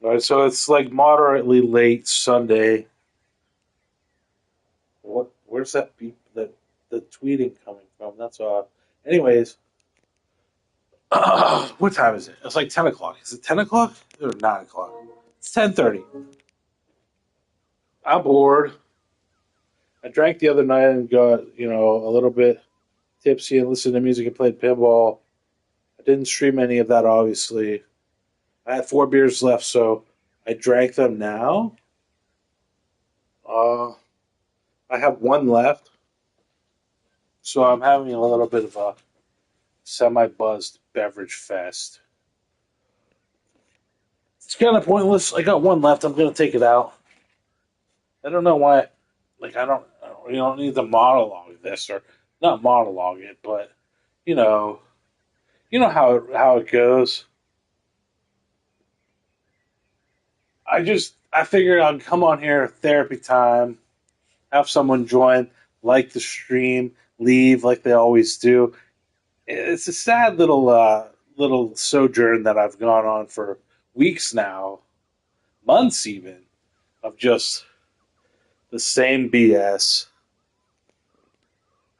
All right, so it's like moderately late Sunday. What? Where's that beep? That the tweeting coming from? That's odd. Anyways, what time is it? It's like 10 o'clock. Is it 10 o'clock or 9 o'clock? It's 10:30. I'm bored. I drank the other night and got a little bit tipsy and listened to music and played pinball. I didn't stream any of that, obviously. I had 4 beers left, so I drank them now. Uh, I have one left, so I'm having a little bit of a semi-buzzed beverage fest. It's kind of pointless. I got one left. I'm gonna take it out. I don't know why. Like you don't need to monologue this or not monologue it, but you know, you know how it goes. I figured I'd come on here therapy time, have someone join, like the stream, leave like they always do. It's a sad little sojourn that I've gone on for weeks now, months even, of just the same BS.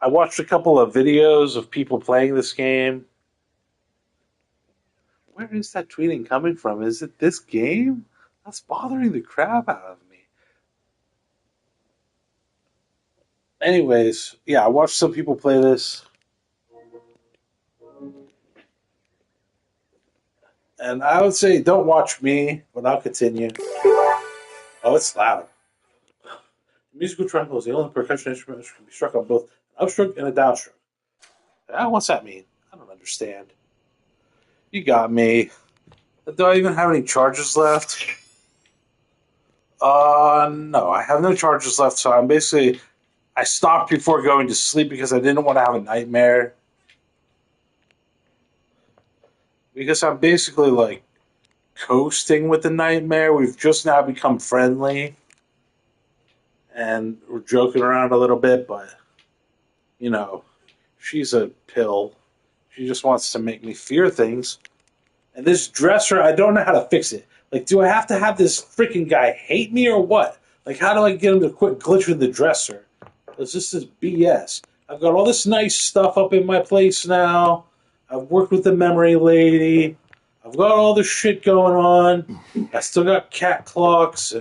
I watched a couple of videos of people playing this game. Where is that tweeting coming from? Is it this game? That's bothering the crap out of me. Anyways, yeah, I watched some people play this, and I would say don't watch me, but I'll continue. Oh, it's loud. The musical triangle is the only percussion instrument which can be struck on both an upstroke and a downstroke. What's that mean? I don't understand. You got me. Do I even have any charges left? No, I have no charges left, so I stopped before going to sleep because I didn't want to have a nightmare. Because I'm basically like coasting with the nightmare. We've just now become friendly and we're joking around a little bit, but you know, she's a pill. She just wants to make me fear things. And this dresser, I don't know how to fix it. Like, do I have to have this freaking guy hate me or what? Like, how do I get him to quit glitching the dresser? Because this is BS. I've got all this nice stuff up in my place now. I've worked with the memory lady. I've got all this shit going on. I still got cat clocks,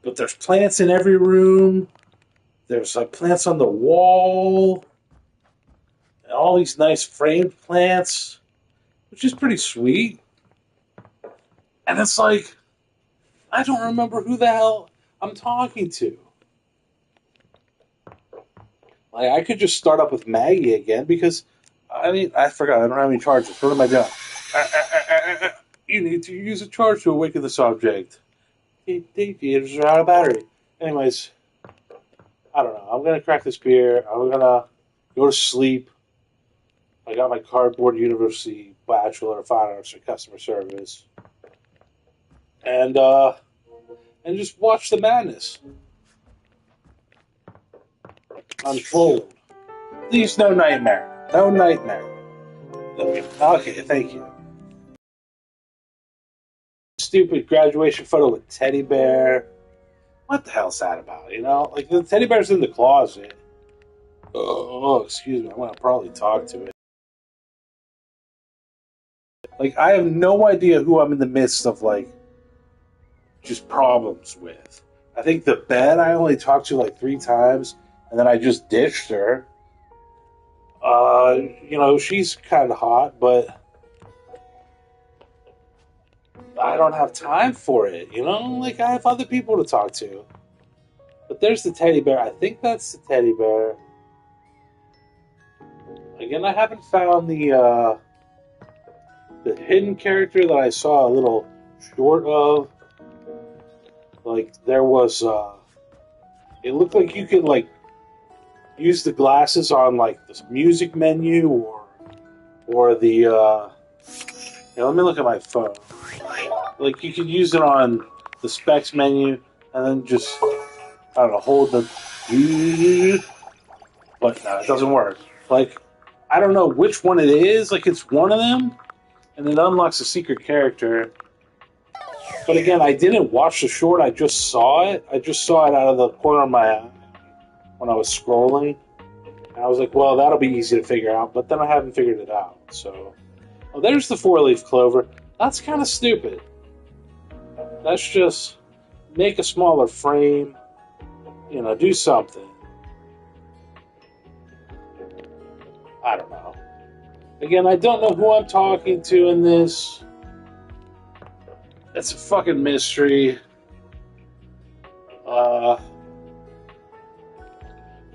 but there's plants in every room. There's like plants on the wall. And all these nice framed plants, which is pretty sweet. And it's like, I don't remember who the hell I'm talking to. Like, I could just start up with Maggie again because, I forgot. I don't have any charges. What am I doing? You need to use a charge to awaken this object. It's out of battery. Anyways, I don't know. I'm going to crack this beer. I'm going to go to sleep. I got my cardboard university bachelor of fine arts in customer service. And just watch the madness unfold. Please, no nightmare. No nightmare. Okay, thank you. Stupid graduation photo with teddy bear. What the hell's that about? Like the teddy bear's in the closet. Oh, excuse me. I'm gonna probably talk to it. Like I have no idea who I'm in the midst of like just problems with. I think the bed I only talked to like 3 times, and then I just ditched her. She's kind of hot, but I don't have time for it. Like I have other people to talk to. But there's the teddy bear. I think that's the teddy bear. Again, I haven't found the hidden character that I saw a little short of. Like there was, it looked like you could like use the glasses on like the music menu or the. Let me look at my phone. Like you could use it on the specs menu and then just I don't know hold the. But no, it doesn't work. Like I don't know which one it is. Like it's one of them, and it unlocks a secret character. But again, I didn't watch the short. I just saw it. I just saw it out of the corner of my eye when I was scrolling. And I was like, well, that'll be easy to figure out. But then I haven't figured it out. So, oh, there's the four-leaf clover. That's kind of stupid. That's just make a smaller frame. Do something. I don't know. Again, I don't know who I'm talking to in this. It's a fucking mystery. For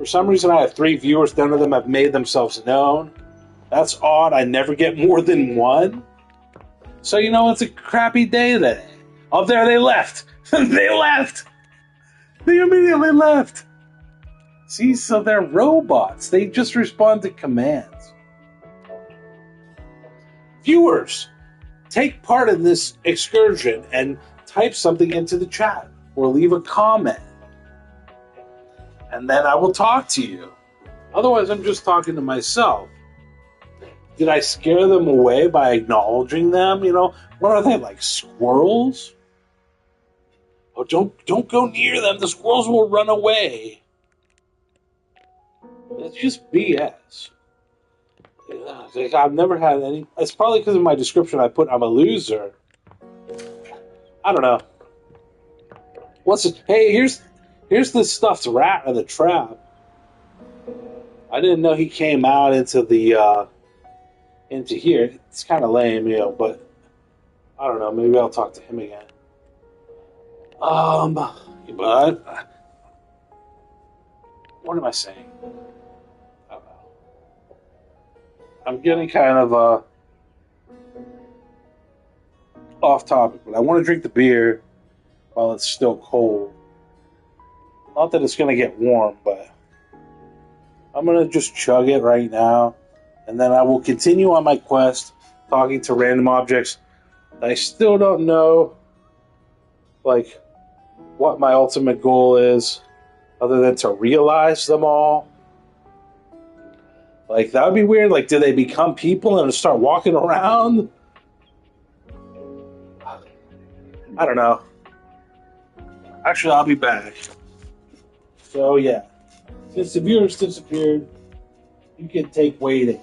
some reason, I have 3 viewers. None of them have made themselves known. That's odd. I never get more than one. So, it's a crappy day today. Oh, there they left. They left. They immediately left. See, so they're robots. They just respond to commands. Viewers, take part in this excursion and type something into the chat or leave a comment. And then I will talk to you. Otherwise, I'm just talking to myself. Did I scare them away by acknowledging them? What are they, like squirrels? Oh, don't go near them. The squirrels will run away. It's just BS. Like, I've never had any. It's probably because of my description I put I'm a loser. I don't know. Hey, here's the stuffed rat in the trap. I didn't know he came out into here. It's kind of lame, but I don't know. Maybe I'll talk to him again. But what am I saying? I don't know. I'm getting kind of off topic, but I want to drink the beer while it's still cold. Not that it's going to get warm, but I'm going to just chug it right now, and then I will continue on my quest, talking to random objects. I still don't know, like, what my ultimate goal is, other than to realize them all. Like, that would be weird. Like, do they become people and start walking around? I don't know. Actually, I'll be back. So, yeah. Since the viewers disappeared, you can take waiting.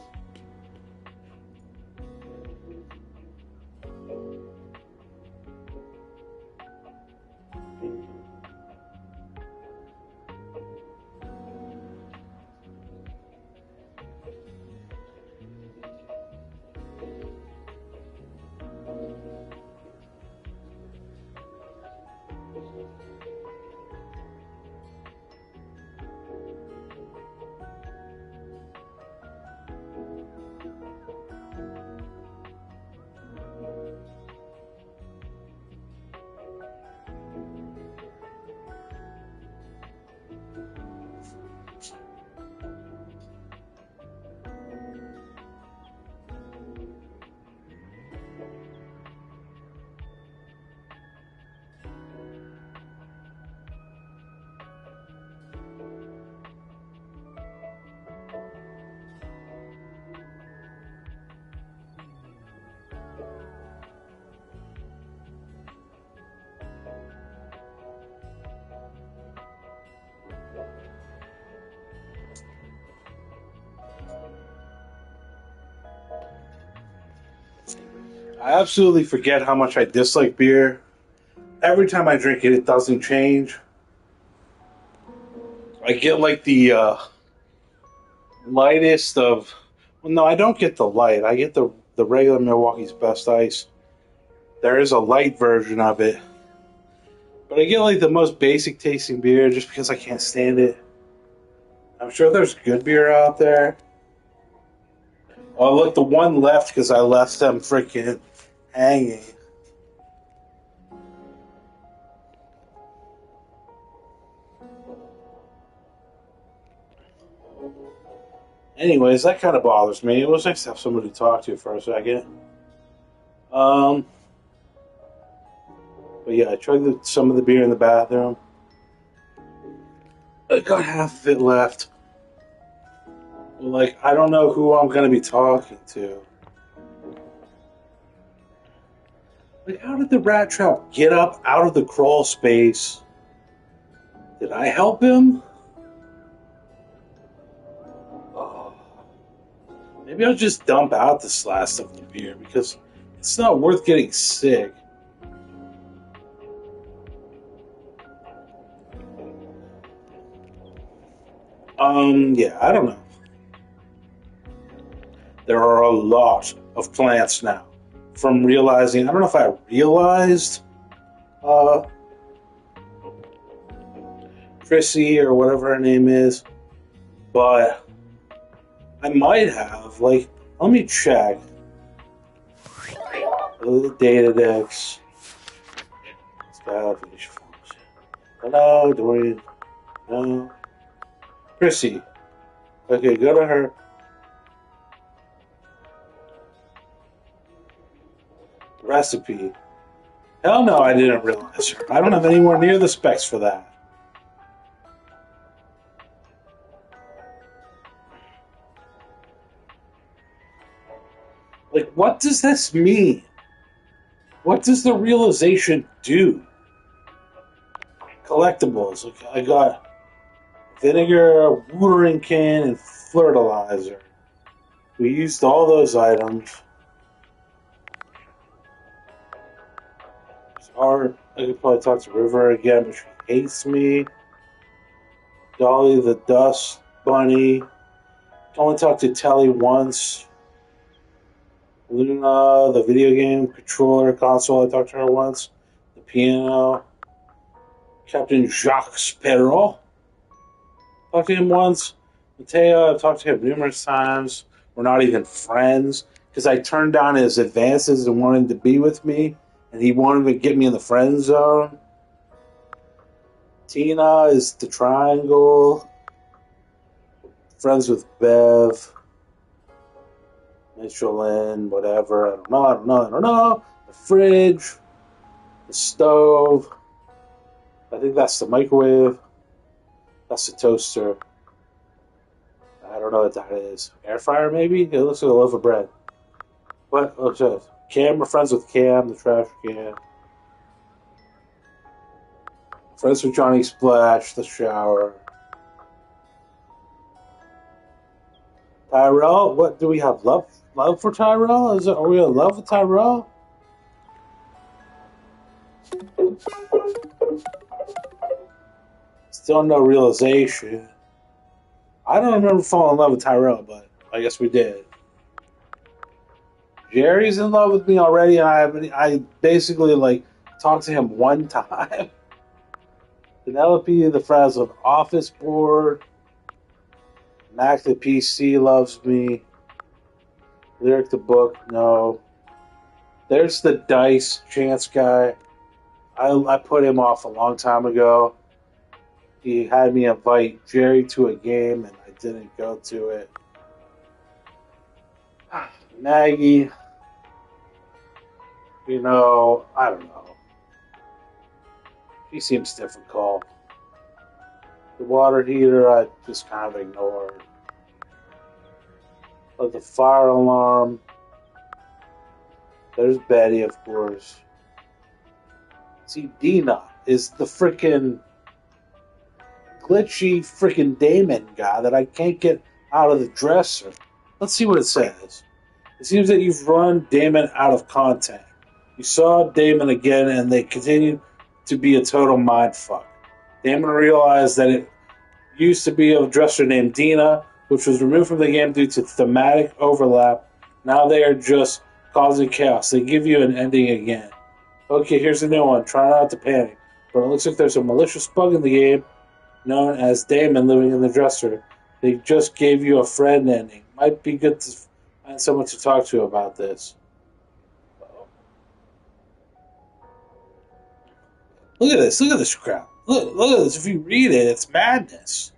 I absolutely forget how much I dislike beer. Every time I drink it, it doesn't change. I get like the lightest of. Well, no, I don't get the light. I get the regular Milwaukee's Best Ice. There is a light version of it, but I get like the most basic tasting beer just because I can't stand it. I'm sure there's good beer out there. Oh, look, the one left because I left them freaking hanging. Anyways, that kind of bothers me. It was nice to have somebody to talk to for a second. But yeah, I tried some of the beer in the bathroom. I got half of it left. Like, I don't know who I'm going to be talking to. Like, how did the rat trap get up out of the crawl space? Did I help him? Oh, maybe I'll just dump out this last of the beer because it's not worth getting sick. Yeah, I don't know. There are a lot of plants now. From realizing, I don't know if I realized uh, Chrissy or whatever her name is, but I might have. Like, let me check. The data decks. Hello, Dorian. No. Chrissy. Okay, go to her. Recipe. Hell no, I didn't realize her. I don't have anywhere near the specs for that. Like, what does this mean? What does the realization do? Collectibles. Okay, I got vinegar, watering can, and fertilizer. We used all those items. It's hard. I could probably talk to River again, but she hates me. Dolly the Dust Bunny. Only talked to Telly once. Luna, the video game controller console, I talked to her once. The piano. Captain Jacques Perrault. Talked to him once. Mateo, I've talked to him numerous times. We're not even friends because I turned down his advances and wanted to be with me, and he wanted to get me in the friend zone. Tina is the triangle. Friends with Bev. Michelin, whatever. I don't know. The fridge. The stove. I think that's the microwave. That's the toaster. I don't know what that is. Air fryer, maybe? It looks like a loaf of bread. What? Oh, shit. Cam, we're friends with Cam, the trash can. Friends with Johnny Splash, the shower. Tyrell, what do we have? Love for Tyrell? Are we in love with Tyrell? Still no realization. I don't remember falling in love with Tyrell, but I guess we did. Jerry's in love with me already, and I basically like talked to him one time. Penelope, the frazzled office board. Mac, the PC, loves me. Lyric, the book, no. There's the dice chance guy. I put him off a long time ago. He had me invite Jerry to a game, and I didn't go to it. Maggie, I don't know. She seems difficult. The water heater, I just kind of ignored. But the fire alarm, there's Betty, of course. See, Dina is the freaking glitchy freaking Damon guy that I can't get out of the dresser. Let's see what it says. It seems that you've run Damon out of content. You saw Damon again, and they continue to be a total mindfuck. Damon realized that it used to be a dresser named Dina, which was removed from the game due to thematic overlap. Now they are just causing chaos. They give you an ending again. Okay, here's a new one. Try not to panic. But it looks like there's a malicious bug in the game known as Damon living in the dresser. They just gave you a friend ending. Might be good to find someone to talk to about this. Look at this. Look at this crap. Look at this. If you read it, it's madness.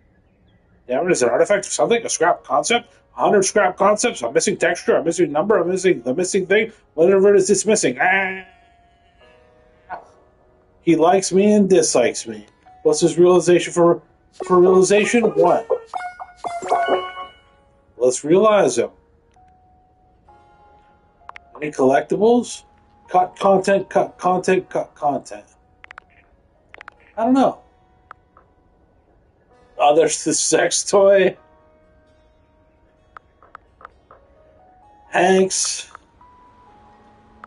Damage is an artifact of something, a scrap concept, 100 scrap concepts, a missing texture, a missing number, a missing the missing thing, whatever it is it's missing. He likes me and dislikes me. What's his realization for realization? What? Let's realize him. Any collectibles? Cut content, cut content, cut content. I don't know. Oh, there's the sex toy. Hanks,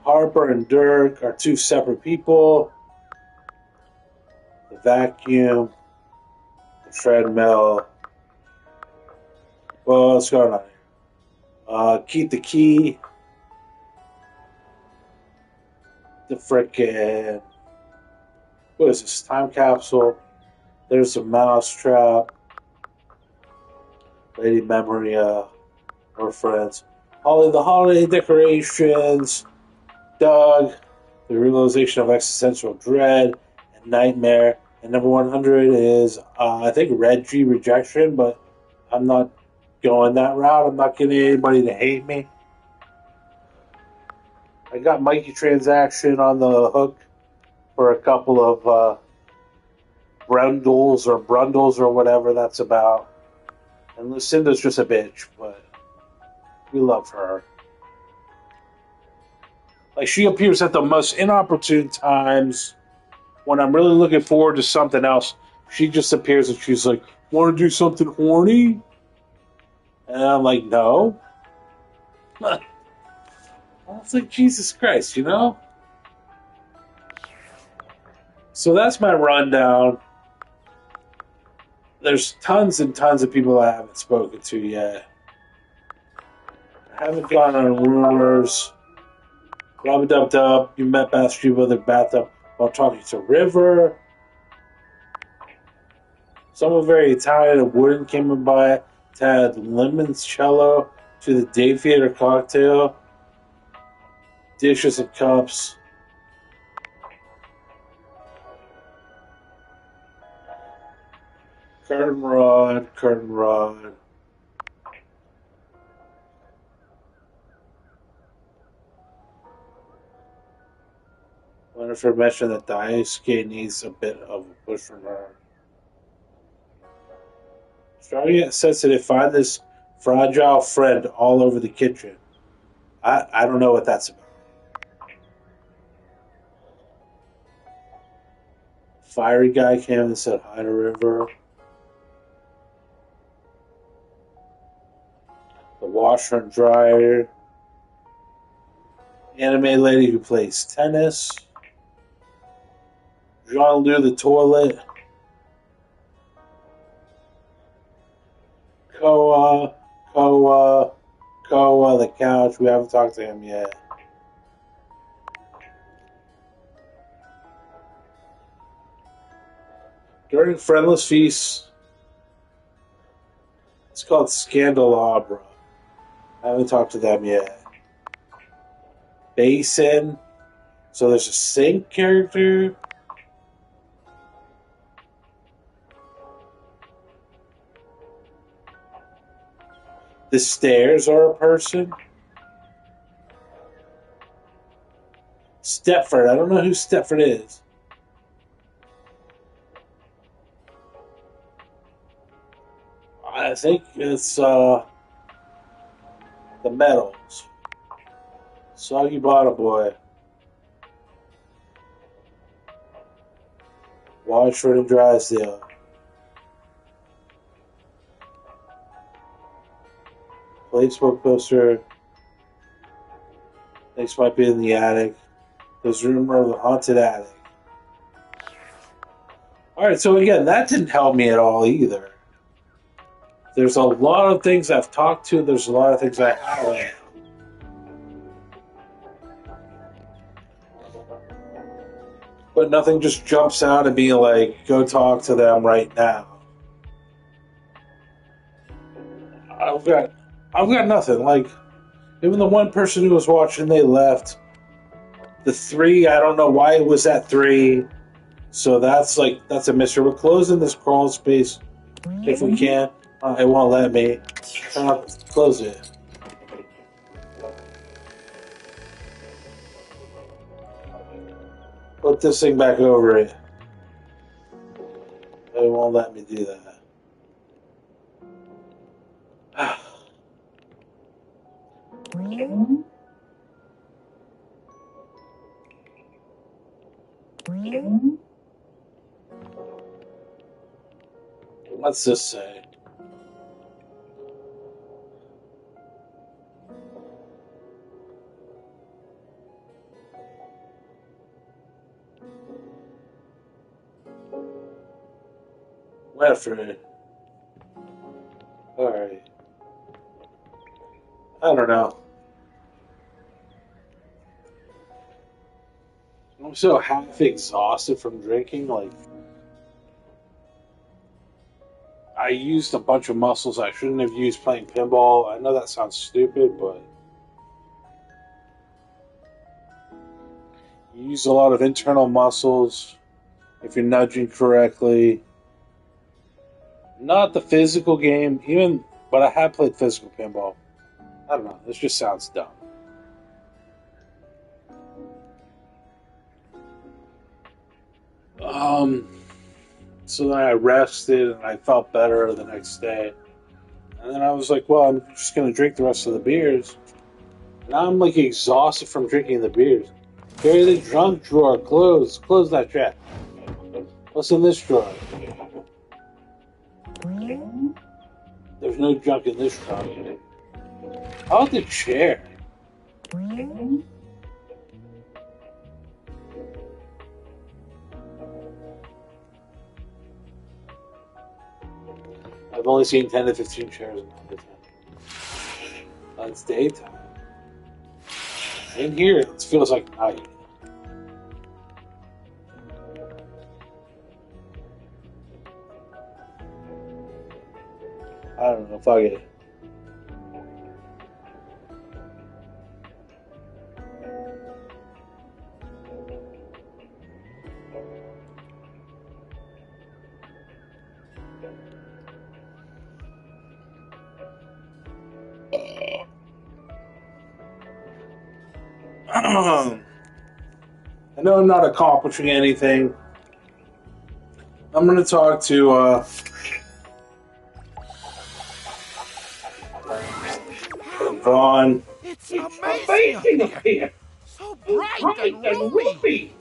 Harper, and Dirk are two separate people. The vacuum, the treadmill. Well, what's going on here? Keep the key. The frickin' what is this? Time capsule. There's a mousetrap. Lady Memoria. Our friends. Holly, the holiday decorations. Doug. The realization of existential dread and nightmare. And number 100 is, I think, Reggie rejection, but I'm not going that route. I'm not getting anybody to hate me. I got Mikey Transaction on the hook for a couple of Brundles or whatever that's about. And Lucinda's just a bitch, but we love her. Like, she appears at the most inopportune times when I'm really looking forward to something else. She just appears and she's like, "Want to do something horny?" And I'm like, "No." It's like, Jesus Christ, you know? So that's my rundown. There's tons and tons of people I haven't spoken to yet. I haven't gone on rumors. Rub Dub Dub, you met Bastree with a bathtub while talking to River. Someone very Italian and wooden came by to add limoncello to the day theater cocktail. Dishes and cups. Curtain rod, curtain rod. Winifred mentioned that Daisuke needs a bit of a push from her. Strong yet sensitive, find this fragile friend all over the kitchen. I don't know what that's about. Fiery guy came and said hi to River. The washer and dryer. Anime lady who plays tennis. Jean-Loup the toilet. Koa, Koa, Koa the couch. We haven't talked to him yet. During Friendless Feast, it's called Scandalabra. I haven't talked to them yet. Basin. So there's a sink character. The stairs are a person. Stepford. I don't know who Stepford is. I think it's the Metals. Soggy Bottom Boy. Washford and Drysdale. Facebook poster. Next might be in the attic. There's rumor of the haunted attic. Alright, so again, that didn't help me at all either. There's a lot of things I've talked to, there's a lot of things I haven't. But nothing just jumps out at me like, go talk to them right now. I've got nothing. Like, even the one person who was watching, they left. The three, I don't know why it was at three. So that's a mystery. We're closing this crawl space if we can. It won't let me. Close it. Put this thing back over it. It won't let me do that. What's this say? Winifred. Alright. I don't know. I'm so half exhausted from drinking. Like, I used a bunch of muscles I shouldn't have used playing pinball. I know that sounds stupid, but you use a lot of internal muscles if you're nudging correctly. Not the physical game, even, but I have played physical pinball. I don't know. This just sounds dumb. Um, so then I rested and I felt better the next day. And then I was like, well, I'm just going to drink the rest of the beers. Now I'm like exhausted from drinking the beers. Carry the drunk drawer. Close that trap. What's in this drawer? There's no junk in this drawer. How about the chair? I've only seen 10 to 15 chairs in the time. It's daytime. In here, it feels like night. I don't know. Fuck it. I know I'm not accomplishing anything. I'm going to talk to Vaughn. It's amazing up here. So bright and roomy.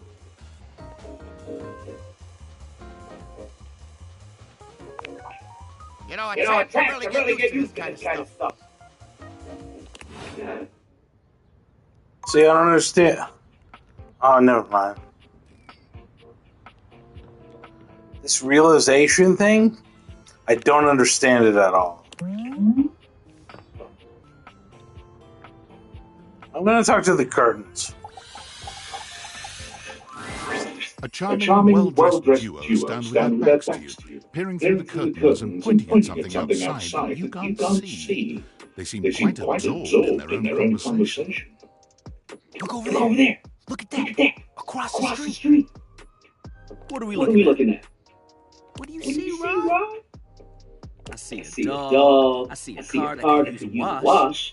You know, a chap can really get used to this kind of stuff. See, I don't understand. Oh, never mind. This realization thing, I don't understand it at all. I'm going to talk to the curtains. A charming, well-dressed duo stand with their backs to you, peering through the curtains and pointing at something outside that you can't see. They seem quite absorbed in their own conversation. Look over there. Look at that. Across the street. What are we looking at? What do you see, Ron? I see a dog. I see a car that could use a wash.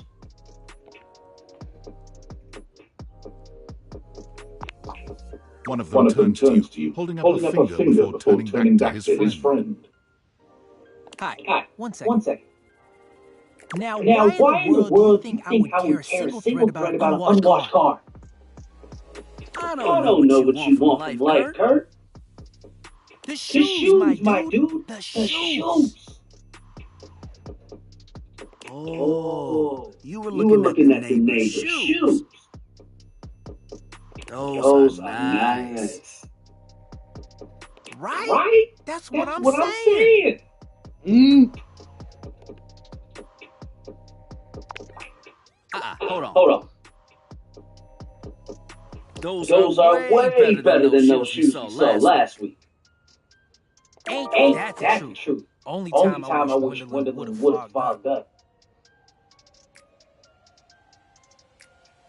One of them turns to you, holding up a finger before turning back to his friend. Hi, one second. Now, why in the world do you think I would care a single thread about an unwashed car? I don't know what you want from life, Kurt. The shoes, my dude. The shoes. Oh, you were looking at the neighbor's shoes. Those are nice. Right? That's what I'm saying. Hold on. Those are way better than those shoes you saw last week. Ain't that the truth? Only time I wish Gwendolyn would have fogged up.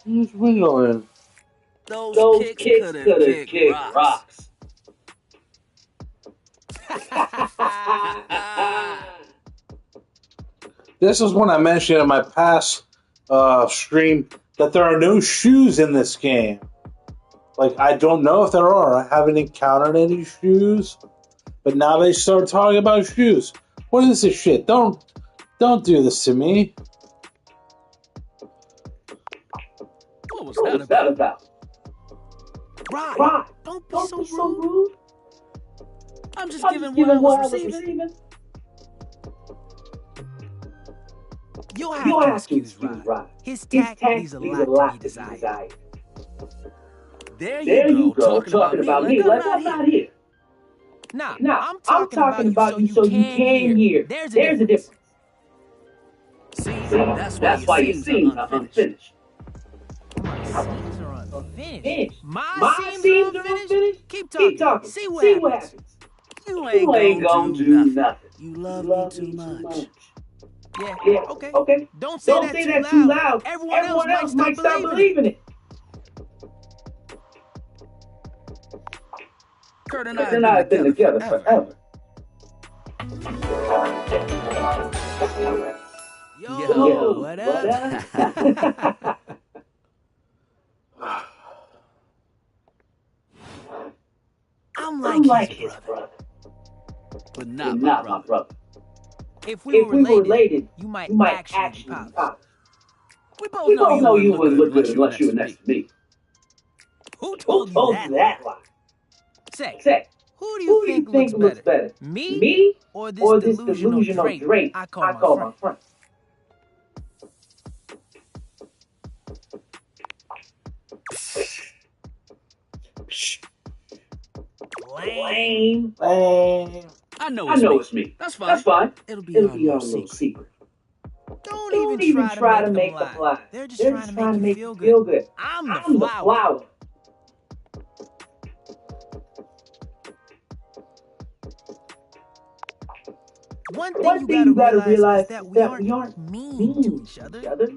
Who's Gwendolyn? Those kicks could have kicked rocks. This is when I mentioned in my past stream that there are no shoes in this game. Like, I don't know if there are. I haven't encountered any shoes. But now they start talking about shoes. What is this shit? Don't do this to me. What was that about? Right. Right. Don't be Don't be so so rude. rude. I'm just I'm giving just what I giving was what I was receiving. receiving. You'll have You'll to have to excuse excuse Rod. Rod. His His tact tact leaves a leaves a lot to be lot to be desired. desired. There you There you go, go, talking about talking me about like me I'm like not I'm here. not here. Nah, Nah, I'm I'm talking talking about you so about you you so you can can hear. hear. There's a There's a difference. difference. See, See, that's why that's your why your seams are seams are unfinished. unfinished. My seams are unfinished. Unfinished. My My seams are seams are unfinished? unfinished. Keep Keep talking. talking. See what See what happens. happens. You ain't You ain't gonna gonna do do nothing. nothing. You You love me love too me too much. much. Yeah, Yeah, okay. okay. Don't say Don't that say too that too loud. loud. Everyone else Everyone might else start might start believing it. believing it. Kurt and I Kurt have and been I have been together together forever. forever. Yo, what What up? up? I'm I'm like like his his brother, brother, but but not my not my brother. brother. If we were If we were related, related, you might you might actually be actually be pops. pops. We both We know both you know wouldn't you look wouldn't good look good unless you were unless you next were to next me. to me. Who Who told you told you that lie? that lie? Say, Say, who do you who do you think looks think looks better? better? Me Me or this or this delusional delusional Drake Drake I call I my call my friend? friend? Lame. Lame. I know I it's know me. it's me. That's That's fine. fine. It'll be It'll our be little our little secret. secret. Don't even Don't even try to try to make them make them lie. lie. They're just They're trying to just trying make to you make you feel good. feel good. I'm the I'm the flower. flower. One thing One you thing gotta you gotta realize is realize that is we that aren't we aren't mean to mean each to other. each other.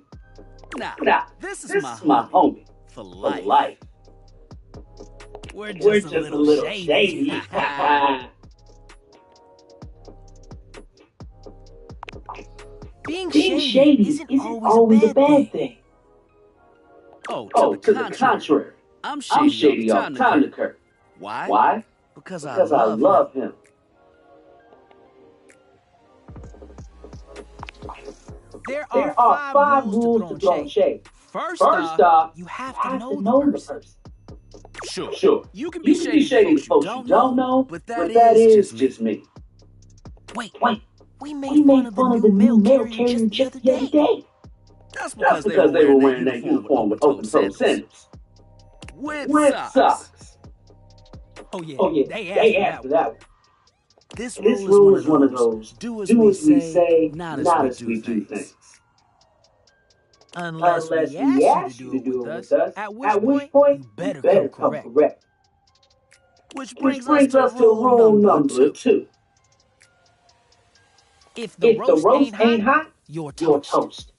Nah, Nah, this is my this is my homie homie for for life. life. We're We're just a just a little little shady. shady. Being Being shady shady isn't isn't always a always a bad bad thing. thing. Oh, to Oh, the to the contrary. contrary. I'm I'm shady all the shady all time the to time to Kurt. Kurt. Why? Why? Because I Because I love him. love him. There are There are 5 5 rules to rules to throwing throwing shade. shade. First First off, off, you you have to have to know the know the person. person. Sure, Sure, you can be you can be shady to shady to folks you folks you don't don't know, know, but that but that is is just me. just me. Wait, Wait, we made we fun made of the fun of new the new mail mail carrier carrier just the just other the other day. day. That's Just because they were because they were wearing that wearing that uniform with uniform with open-toed open-toed sandals. sandals. With With socks. socks. Oh yeah, Oh yeah, they asked they for asked that for one. that one. This This rule is rule one of is one of those, those, do as do we as we say, say, not as not we as do we do things. things. Unless we Unless we ask you to ask you do to it with do it with us, us, at which at which point point you you better come better come correct. correct. Which Which brings us brings to us to rule rule number number 2. 2. If the If the roast ain't roast ain't hot, hot, you're you're toast. toast.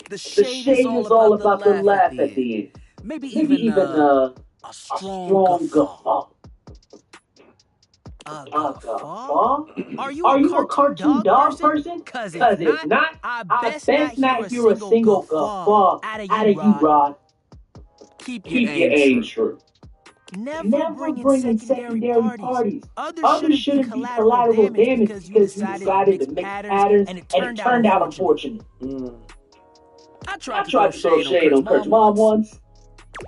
The The shade is shade all is all about the about the laugh at laugh the at end. the end. Maybe Maybe even even a a strong strong guffaw. guffaw. A A guffaw? guffaw? Are you Are a you a cartoon cartoon dog dog person? person? Cause if Cause if not, not, I I best not best hear not a hear a single single guffaw guffaw out of out you, of you, Rod. Rod. Keep your Keep your aim aim true. true. Never Never bring in bring in secondary secondary parties. parties. Others Others shouldn't be shouldn't be collateral collateral damage damage because you because you decided to decided mix to mix patterns patterns and it and it turned out turned out unfortunate. unfortunate. I I tried to throw tried to throw shade on shade Kurt's on Kurt's mom mom once. once.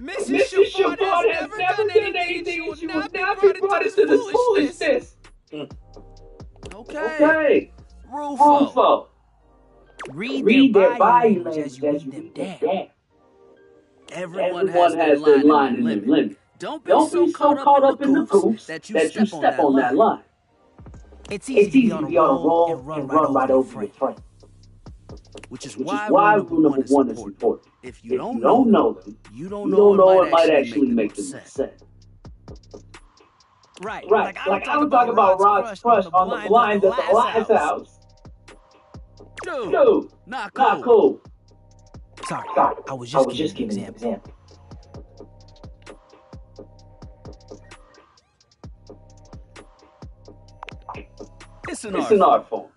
Mrs. Mrs. Chabot has Chabot has never never done done anything and anything she and will she will not be not be brought into brought this into this foolishness. foolishness. Okay. Okay. Rule 4. Rule 4. Read their Read their body body language as language you as read you them read them down. down. Everyone has Everyone their has their line and their line and their limit. limit. Don't be Don't so be so caught up caught in the up in the goofs goofs that you that you step on step that on that line. line. It's easy It's to be easy on to a be on a roll roll and run and right run over right your over your friend. friend. Which is Which is why why rule rule number 1 number is 1 is important. important. If you If don't you know don't them, know them, you don't you know don't know it it might might actually actually make them make them upset. upset. Right. Right. Like I don't Like I talk don't about talk about Rod's Rod's crush on crush the on the blinds at the blinds at the last last house. house. Dude, Not not cool. cool. Sorry, Sorry, I was I just was giving just you an giving an example. example. It's an It's art an form. art form.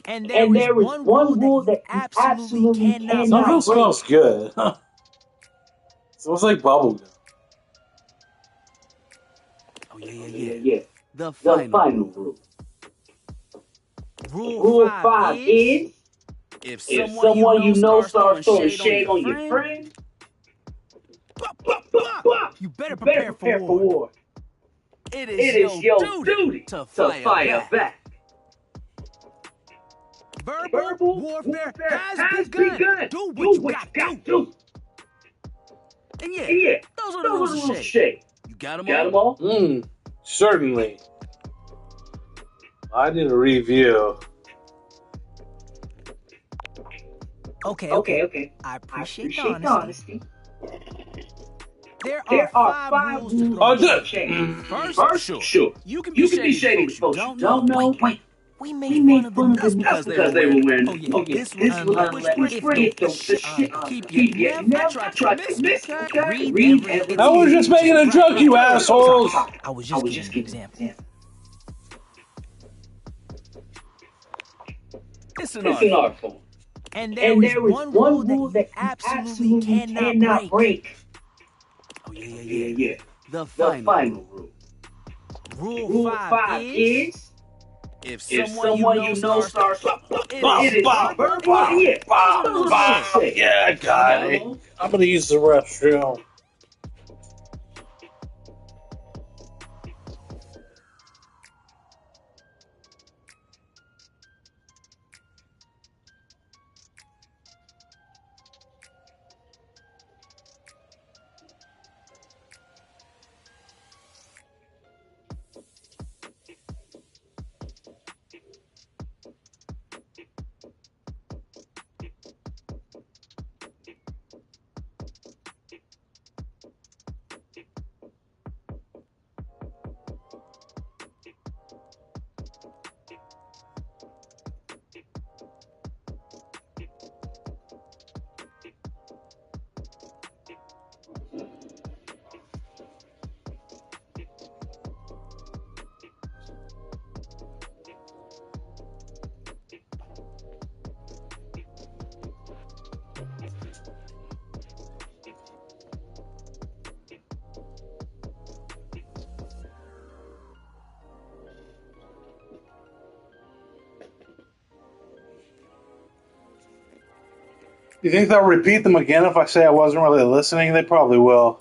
And And there is there is one one rule that rule you that you absolutely absolutely cannot Some cannot of it break. break. smells good. Smells like bubblegum. Oh, yeah, Oh, yeah, yeah, yeah. yeah, yeah. The The final final rule. rule. Rule Rule 5 5 is is if if someone you someone know you know starts starts throwing throwing shade on shade your on your friend, friend, You better You better prepare for prepare for war. war. It is It is your your duty duty to to fire fire back. back. Verbal Verbal warfare warfare has has begun. begun. Do what Do you what you gotta got do. to do. And yeah, And yeah, those are the those rules are of the rules of shade. shade. You got them Got them all? all? Certainly. I need a review. Okay. I I appreciate the appreciate the honesty. honesty. There are There are 5 5 rules to rules throwing Oh, to throw good. shade. shade. First, First, sure, sure, you can be you can be shady to shady to folks you folks you don't know. don't know. Wait, we made We fun made of them fun of just them just because they were because they were wearing wearing oh the yeah, smoking. this was This was unlet, which unlet, which if the the shit shit keep you keep you never never try to try to miss, miss. okay? Okay, Read read every every I was inch. just making a joke, you assholes. I was I just was giving just an giving an example. example. It's an It's art an art form. form. And And there is there is one one rule that rule you that you absolutely absolutely cannot cannot break. break. Oh Yeah, yeah. The The final final rule. rule. Rule Rule 5 5 is is if if someone you someone know you know starts starts, it Bow, it is is bow, verbal. verbal. Yeah, bow, Yeah, those are the bow, those rules are of the rules shade. of bow. shade. Yeah, I Got them got all? it. I'm gonna use the restroom. You think they'll repeat them again if I say I wasn't really listening? They probably will.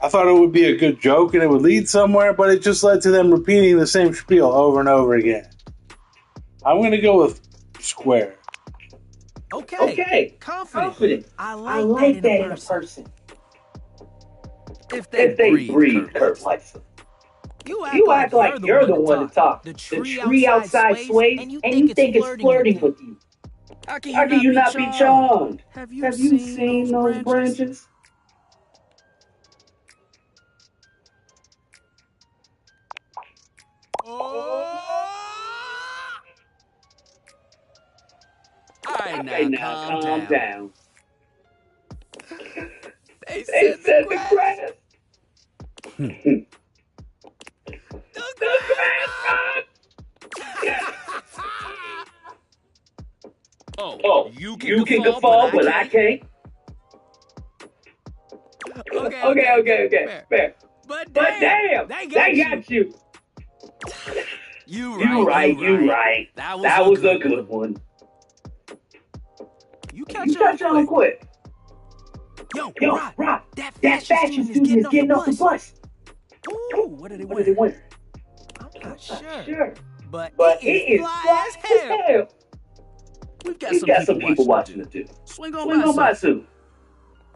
I thought it would be a good joke and it would lead somewhere, but it just led to them repeating the same spiel over and over again. I'm going to go with square. Okay. Confident. Confident. I I like that like in a that in a person. person. If they If they breathe, breathe, Kurt Kurt Lightson. Lightson. You act You like act like you're the you're one the to one to talk. talk. The The tree tree outside outside sways, sways, and you and think you it's think it's flirting with flirting you. with you. How can How you can not you be not be charmed? charmed? Have you Have you seen seen those those branches? branches? Oh! All right, All right, now now calm calm down. down. They They said the said the grass. grass. The The grass, grass, God. God. Oh, Oh, you can you can guffaw, but guffaw, I but I can't. can't. Okay. Okay. Fair. Fair. But But damn, damn, they they got you. got you. You You right. right, you right. That was That a was a good good one. one. You catch You on catch on quick. quick. Yo, Yo, Rock, Rock, that that fashion fashion student is student getting is off the getting off the bus. bus. Ooh, what are they What are they wearing? wearing? I'm not Not sure. sure. But But it it is is fly fly as as hell. hell. We've got We've some got people some people watching to watching do. it too. Swing on Swing by on by soon. soon.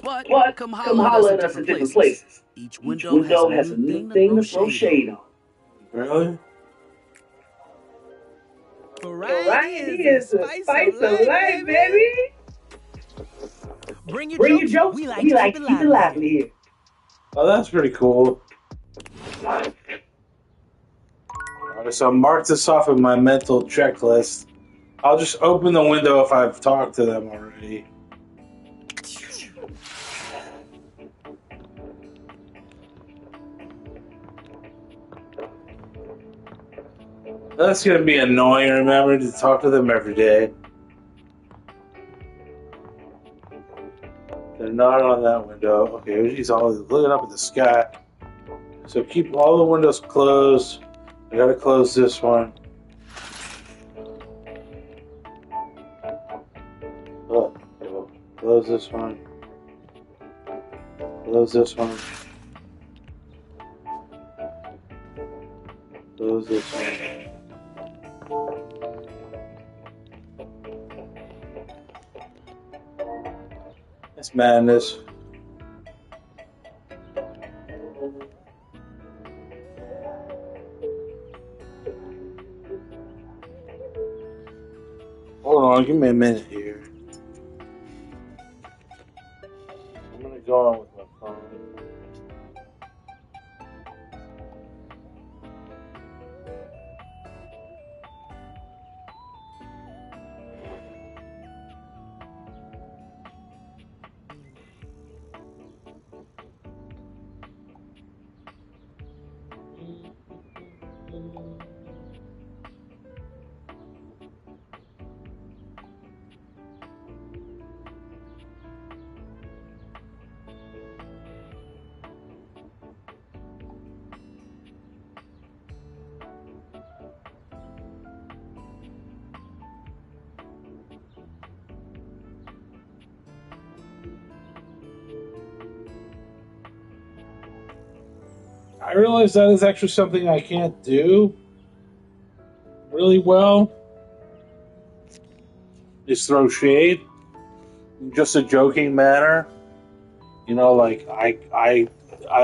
But But come come holler at us holler in at us in different different places. places. Each Each window has window a has new a new thing to thing throw to throw shade on. shade on. Really? Variety Variety is the is the spice of spice of life, life, baby. baby. Bring your Bring your jokes. jokes. We like We to keep like it to keep it lively here. lively here. Oh, that's pretty cool. Alright, so mark this off of my mental checklist. I'll just open the window if I've talked to them already. That's going to be annoying, remember, to talk to them every day. They're not on that window. Okay, he's all looking up at the sky. So keep all the windows closed. I gotta close this one. Oh, Close this one. Close this one. Close this one. It's madness. Hold on, give me a minute here. I'm gonna go on with my phone. I realize that is actually something I can't do really well. Is throw shade in just a joking manner. You know, like I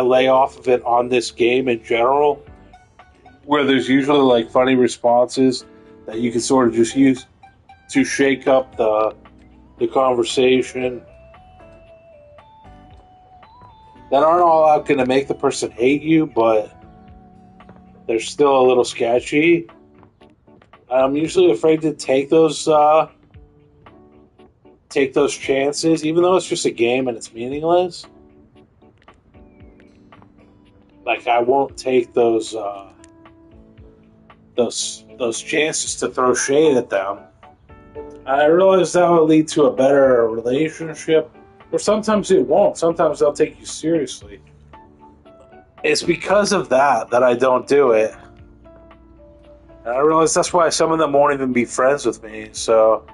lay off of it on this game in general, where there's usually like funny responses that you can sort of just use to shake up the conversation that aren't all out going to make the person hate you, but they're still a little sketchy. I'm usually afraid to take those chances, even though it's just a game and it's meaningless. Like I won't take those chances to throw shade at them. I realize that will lead to a better relationship, or sometimes it won't. Sometimes they'll take you seriously. It's because of that I don't do it. And I realize that's why some of them won't even be friends with me. So,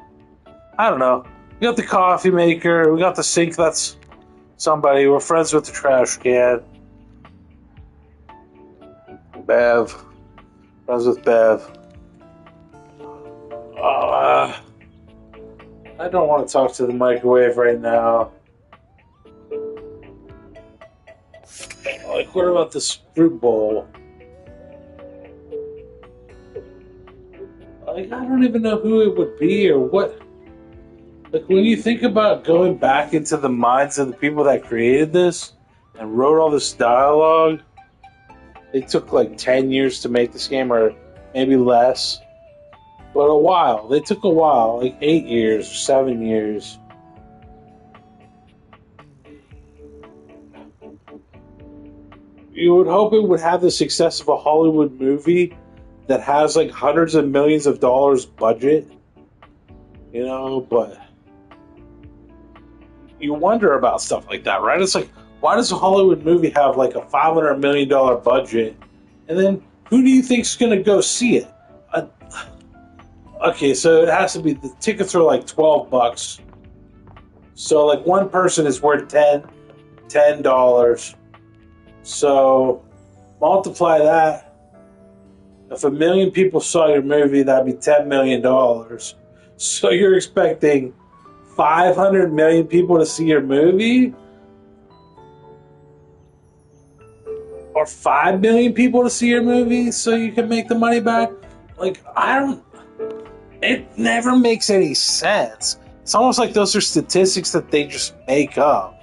I don't know. We got the coffee maker. We got the sink that's somebody. We're friends with the trash can. Bev. Friends with Bev. I don't want to talk to the microwave right now. Like, what about this fruit bowl? Like, I don't even know who it would be or what. Like, when you think about going back into the minds of the people that created this and wrote all this dialogue, it took like 10 years to make this game, or maybe less. But a while. They took a while, like 8 years, 7 years. You would hope it would have the success of a Hollywood movie that has like hundreds of millions of dollars budget, you know, but you wonder about stuff like that, right? It's like, why does a Hollywood movie have like a $500 million budget? And then who do you think's going to go see it? Okay, so it has to be, the tickets are like $12. So like one person is worth $10. So multiply that. If 1 million people saw your movie, that'd be $10 million. So you're expecting 500 million people to see your movie? Or 5 million people to see your movie so you can make the money back? Like, it never makes any sense. It's almost like those are statistics that they just make up.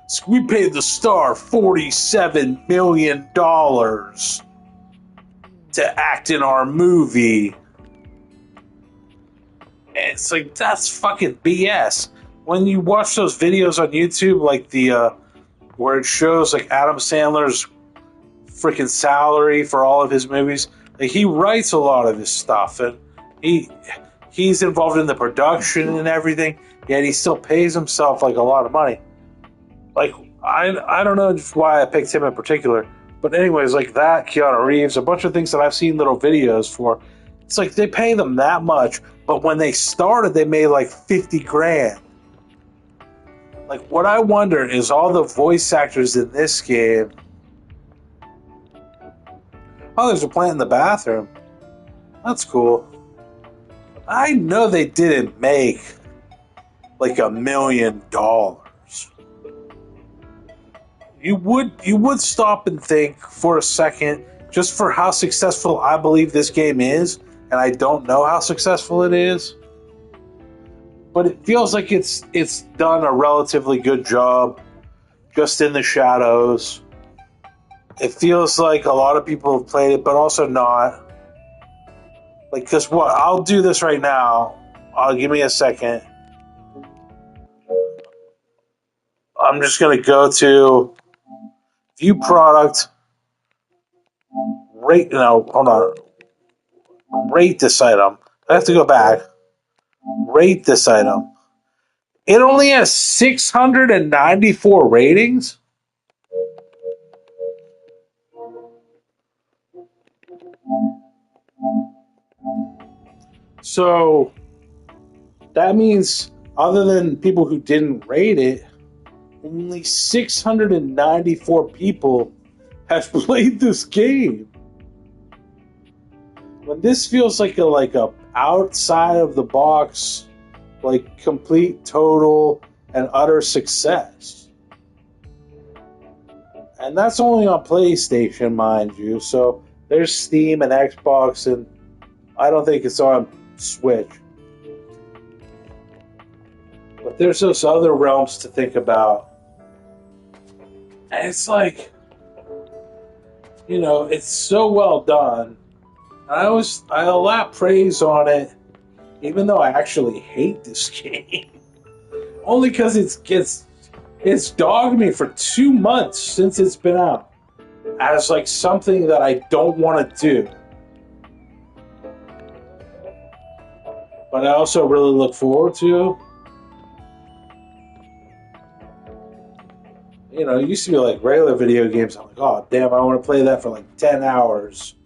So we paid the star $47 million to act in our movie. And it's like, that's fucking BS. When you watch those videos on YouTube, like where it shows like Adam Sandler's freaking salary for all of his movies, like he writes a lot of his stuff and he's involved in the production and everything, yet he still pays himself like a lot of money. Like, I don't know just why I picked him in particular, but anyways, like that, Keanu Reeves, a bunch of things that I've seen little videos for, it's like they pay them that much, but when they started, they made like 50 grand. Like, what I wonder is all the voice actors in this game. Oh, there's a plant in the bathroom. That's cool. I know they didn't make like $1 million. You would stop and think for a second, just for how successful I believe this game is, and I don't know how successful it is, but it feels like it's done a relatively good job just in the shadows. It feels like a lot of people have played it, but also not. Like, cause what? I'll do this right now. Give me a second. I'm just gonna go to view product. Rate. No, hold on. Rate this item. I have to go back. Rate this item. It only has 694 ratings. So that means, other than people who didn't rate it, only 694 people have played this game. When this feels like a outside of the box, like complete, total, and utter success. And that's only on PlayStation, mind you. So there's Steam and Xbox, and I don't think it's on Switch. But there's those other realms to think about. And it's like, it's so well done. I lap praise on it, even though I actually hate this game. Only because it's dogged me for 2 months since it's been out as like something that I don't want to do. But I also really look forward to. It used to be like regular video games. I'm like, oh, damn, I want to play that for like 10 hours.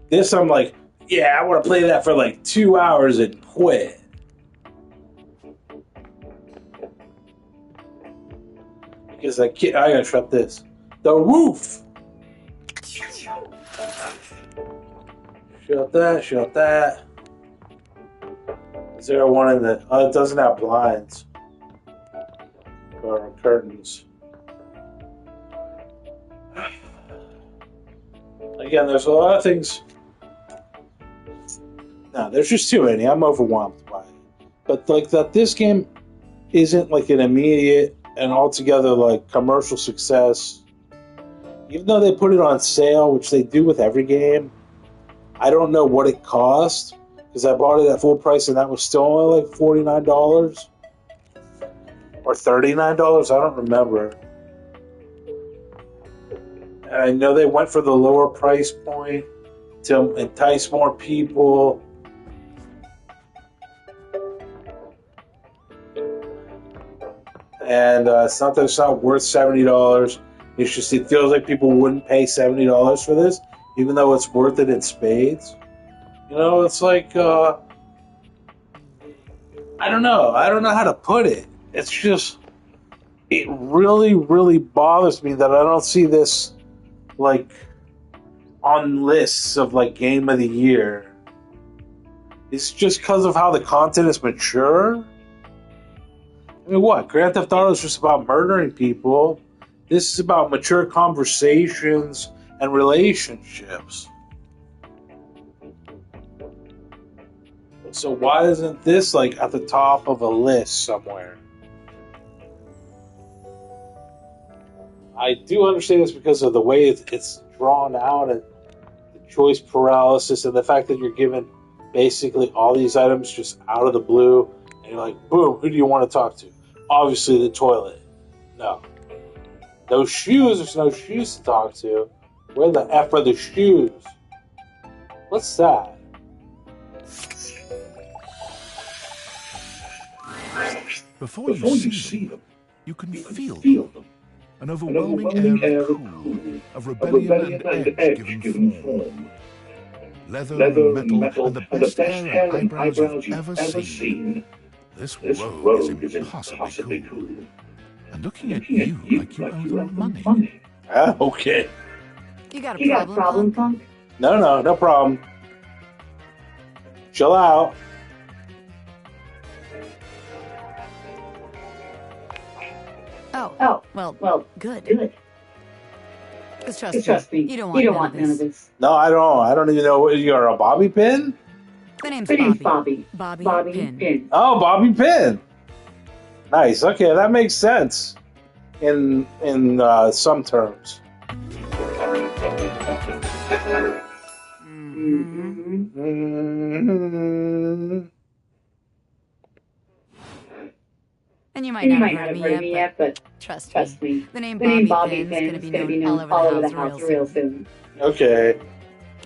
This, I'm like, yeah, I want to play that for like 2 hours and quit. Because I gotta shut this. The roof! Shut that. Is there one in the... Oh, it doesn't have blinds. Or curtains. Again, there's a lot of things... No, there's just too many. I'm overwhelmed by it. But like that, this game isn't like an immediate and altogether like commercial success. Even though they put it on sale, which they do with every game, I don't know what it cost because I bought it at full price and that was still only like $49 or $39. I don't remember. And I know they went for the lower price point to entice more people. And it's not that it's not worth $70. It's just it feels like people wouldn't pay $70 for this, even though it's worth it in spades. It's like I don't know. I don't know how to put it. It's just it really, really bothers me that I don't see this like on lists of like game of the year. It's just because of how the content is mature. I mean, what? Grand Theft Auto is just about murdering people. This is about mature conversations and relationships. So why isn't this like at the top of a list somewhere? I do understand this because of the way it's drawn out and the choice paralysis and the fact that you're given basically all these items just out of the blue and you're like, boom, who do you want to talk to? Obviously the toilet. No. Those shoes, there's no shoes to talk to. Where the F are the shoes? What's that? Before you see them, you can feel them. An overwhelming air of cool, of rebellion and edge given form. Leather and metal, and the best hair and eyebrows you've ever seen. This rogue is impossibly cool. and looking at you like you owe them money. Okay. You got a problem, punk? No problem. Chill out. Oh, well, good. Because trust me, you don't want none of this. No, I don't. I don't even know. You're a bobby pin? The name's Bobby. Bobby Pin. Oh, bobby pin. Nice. Okay, that makes sense in some terms. Mm-hmm. And you might not have heard of me yet, but trust me. The name Bobby Pin is going to be known all over the house real soon. Okay.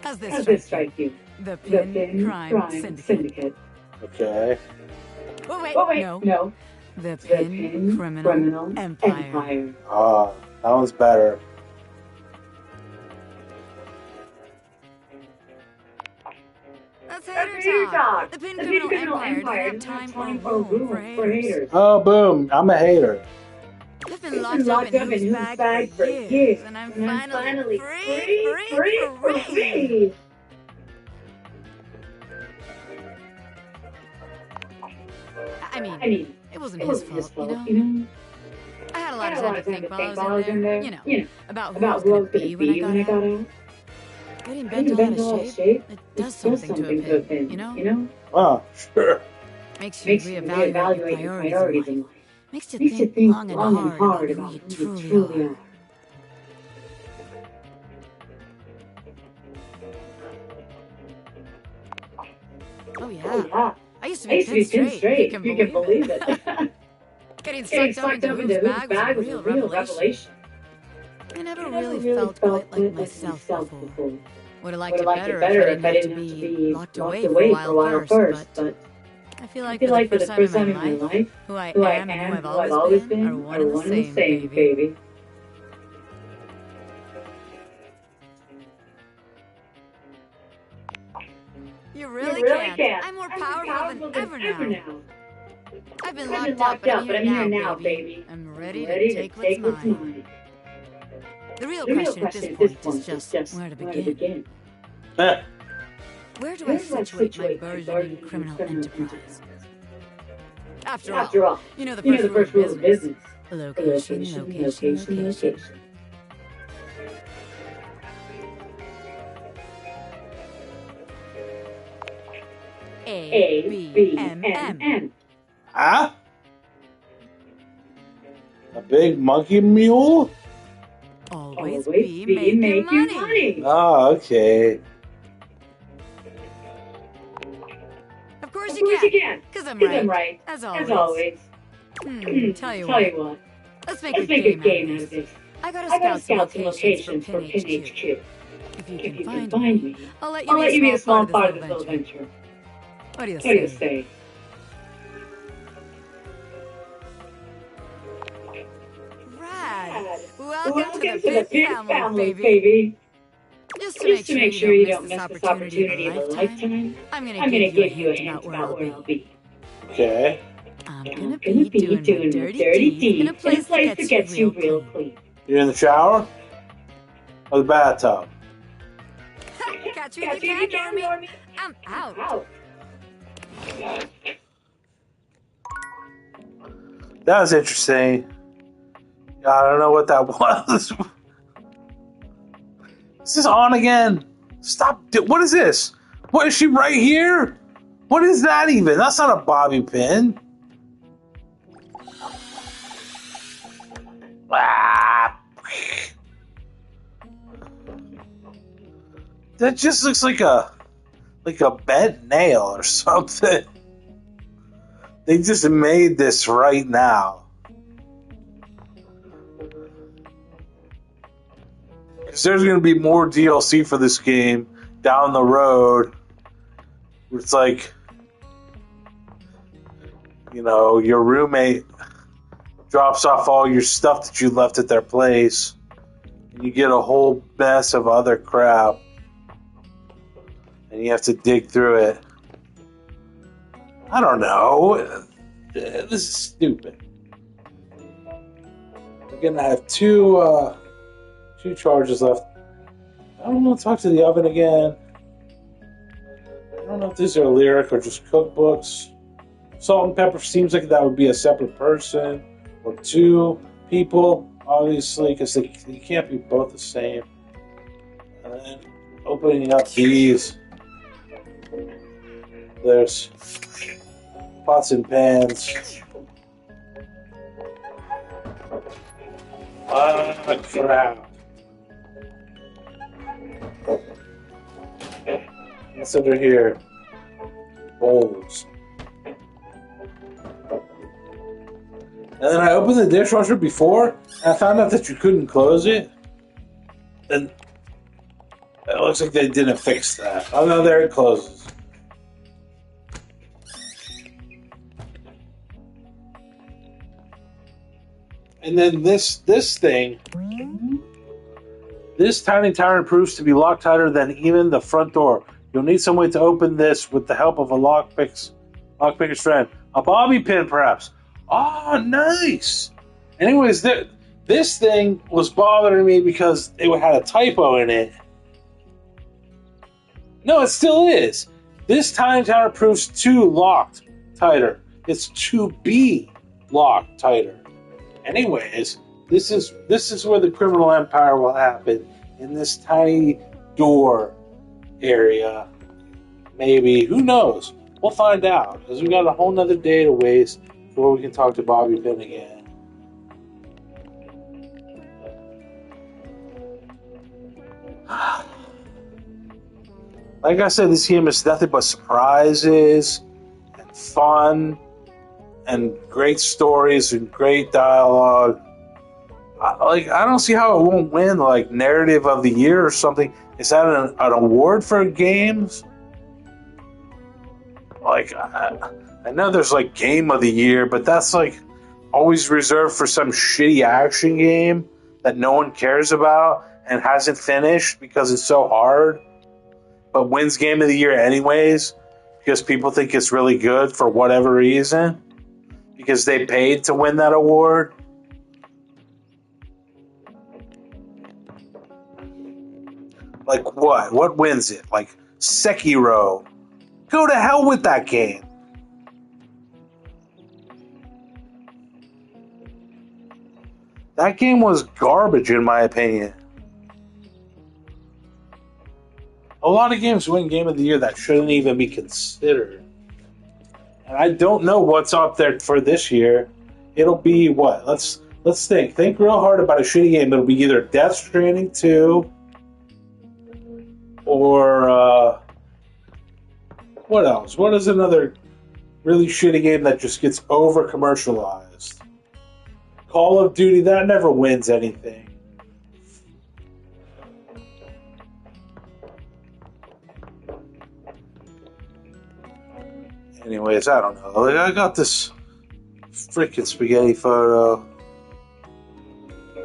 How's this strike you? The Pin Crime Syndicate. Okay. Oh, wait, no. The Pin Criminal Empire. Ah, that one's better. That's hater talk. The Pin Criminal Empire doesn't have time or room for haters. Oh, boom. I'm a hater. I've been locked up in whose bag for years, and I'm finally free. I mean, it wasn't his fault, you know? I had a lot of time to think while I was in there, you know, about who I was going to be when I got out. Getting bent all out of shape, it does something to a pin, you know? Ah, sure. Makes you reevaluate your priorities in life. Makes you think long and hard about who you truly are. Oh yeah. I used to be pin straight. You can believe it. Getting sucked up into whose bag was a real revelation. I never really felt quite like myself before. Would have liked it better if I didn't have to be locked away for a while first, but I feel like for the first time in my life, who I am and who I've always been are one and the same, baby. You really can't. I'm more powerful than ever now. I've been locked up, but I'm here now, baby. I'm ready to take what's mine. The real question at this point is just where to begin. Where do I situate my burgeoning criminal enterprise? After all, you know the first rule of business. Location. A-B-M-M. Huh? A big monkey mule? Always be making money. Oh, okay. Of course you can. Because I'm right. As always. Tell you what. Let's make a game out of this. I gotta scout some locations for Pin HQ. If you can find me, I'll let you be a small part of this little venture. What do you say? Rad! Welcome to the Pin family, baby. Just to make sure you don't miss this opportunity of a lifetime, I'm gonna give you a hint about where I'll be. Okay. I'm gonna be doing dirty deeds in a place that gets you real clean. You're in the shower? Or the bathtub? Catch you if you can, Normie. I'm out. That was interesting. I don't know what that was. Is this on again? Stop. What is this? What is she right here? What is that even? That's not a bobby pin. Ah. That just looks like a bent nail or something. They just made this right now. Because there's going to be more DLC for this game down the road. Where it's like, you know, your roommate drops off all your stuff that you left at their place. And you get a whole mess of other crap. And you have to dig through it. I don't know. This is stupid. Again, I have two charges left. I don't want to talk to the oven again. I don't know if these are lyric or just cookbooks. Salt and pepper seems like that would be a separate person or two people, obviously, because they can't be both the same. And then opening up these, there's pots and pans. Ah, crap. What's under here? Bowls. And then I opened the dishwasher before, and I found out that you couldn't close it. And it looks like they didn't fix that. Oh no, there it closes. And then this thing, this tiny tyrant proves to be locked tighter than even the front door. You'll need some way to open this with the help of a lockpicker's friend. A bobby pin, perhaps. Oh, nice. Anyways, this thing was bothering me because it had a typo in it. No, it still is. This tiny tyrant proves to locked tighter. It's to be locked tighter. Anyways, this is where the criminal empire will happen, in this tiny door area. Maybe, who knows? We'll find out, because we got a whole nother day to waste before we can talk to Bobby Pin again. Like I said, this game is nothing but surprises and fun and great stories and great dialogue. I don't see how it won't win like narrative of the year or something. Is that an award for games? Like I know there's like game of the year, but that's like always reserved for some shitty action game that no one cares about and hasn't finished because it's so hard, but wins game of the year anyways because people think it's really good for whatever reason because they paid to win that award. Like what? What wins it? Like Sekiro. Go to hell with that game. That game was garbage in my opinion. A lot of games win Game of the Year that shouldn't even be considered. And I don't know what's up there for this year. It'll be what? Let's think. Think real hard about a shitty game. It'll be either Death Stranding 2 or what else? What is another really shitty game that just gets over commercialized? Call of Duty, that never wins anything. Anyways, I don't know. I got this freaking spaghetti photo.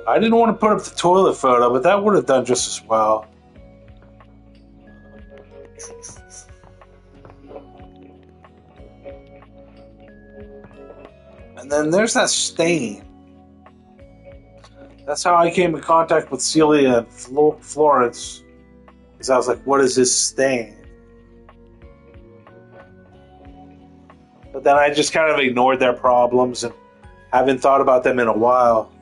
I didn't want to put up the toilet photo, but that would have done just as well. And then there's that stain. That's how I came in contact with Celia and Florence. Because I was like, what is this stain? But then I just kind of ignored their problems and haven't thought about them in a while.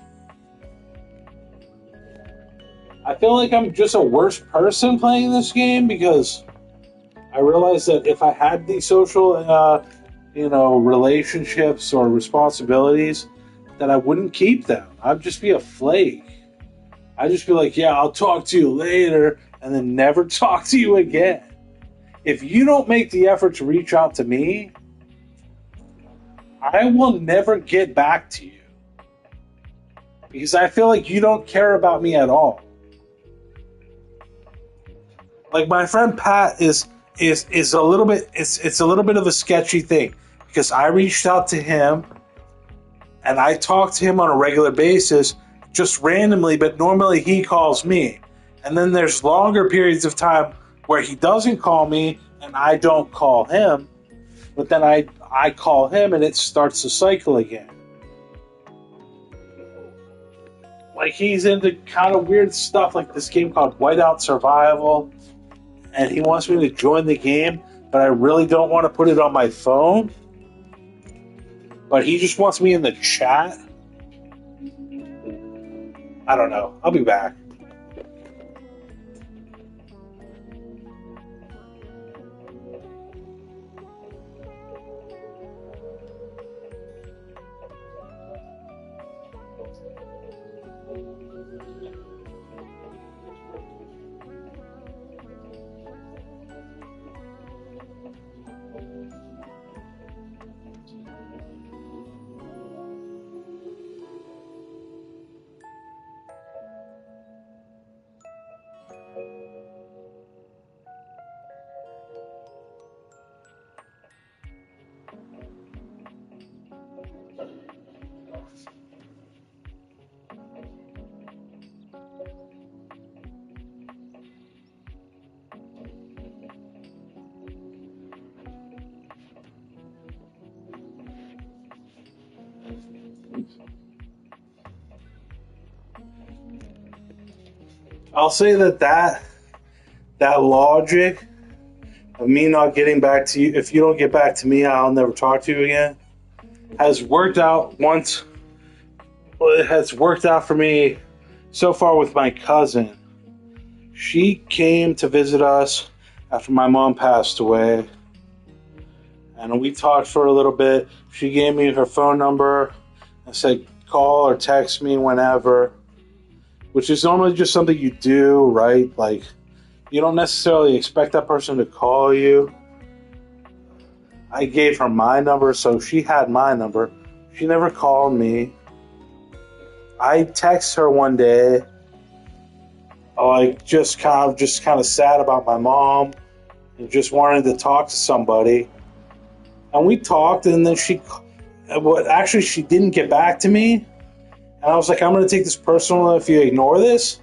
I feel like I'm just a worse person playing this game because I realized that if I had these social, relationships or responsibilities, that I wouldn't keep them. I'd just be a flake. I'd just be like, yeah, I'll talk to you later, and then never talk to you again. If you don't make the effort to reach out to me, I will never get back to you. Because I feel like you don't care about me at all. Like my friend Pat is a little bit it's a little bit of a sketchy thing because I reached out to him and I talk to him on a regular basis just randomly, but normally he calls me. And then there's longer periods of time where he doesn't call me and I don't call him, but then I call him and it starts the cycle again. Like, he's into kind of weird stuff, like this game called Whiteout Survival, and he wants me to join the game, but I really don't want to put it on my phone. But he just wants me in the chat. I don't know. I'll be back. I'll say that logic of me not getting back to you, if you don't get back to me, I'll never talk to you again, has worked out once. Well, it has worked out for me so far with my cousin. She came to visit us after my mom passed away, and we talked for a little bit. She gave me her phone number and said, call or text me whenever, which is normally just something you do, right? Like, you don't necessarily expect that person to call you. I gave her my number, so she had my number. She never called me. I text her one day, like just kind of sad about my mom and just wanted to talk to somebody. And we talked, and then she didn't get back to me. And I was like, I'm going to take this personal if you ignore this.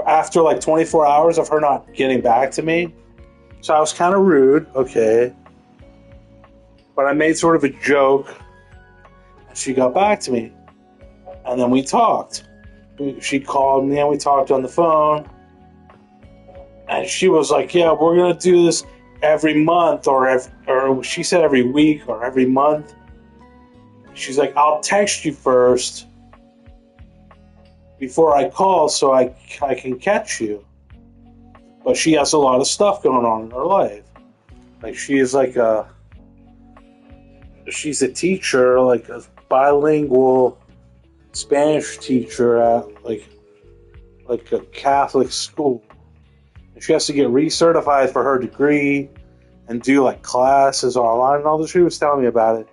After like 24 hours of her not getting back to me. So I was kind of rude, okay. But I made sort of a joke. And she got back to me. And then we talked. She called me and we talked on the phone. And she was like, yeah, we're going to do this every month, or she said every week or every month. She's like, I'll text you first before I call so I can catch you. But she has a lot of stuff going on in her life. Like, she's a teacher, like a bilingual Spanish teacher at like a Catholic school. And she has to get recertified for her degree and do like classes online and all this. She was telling me about it.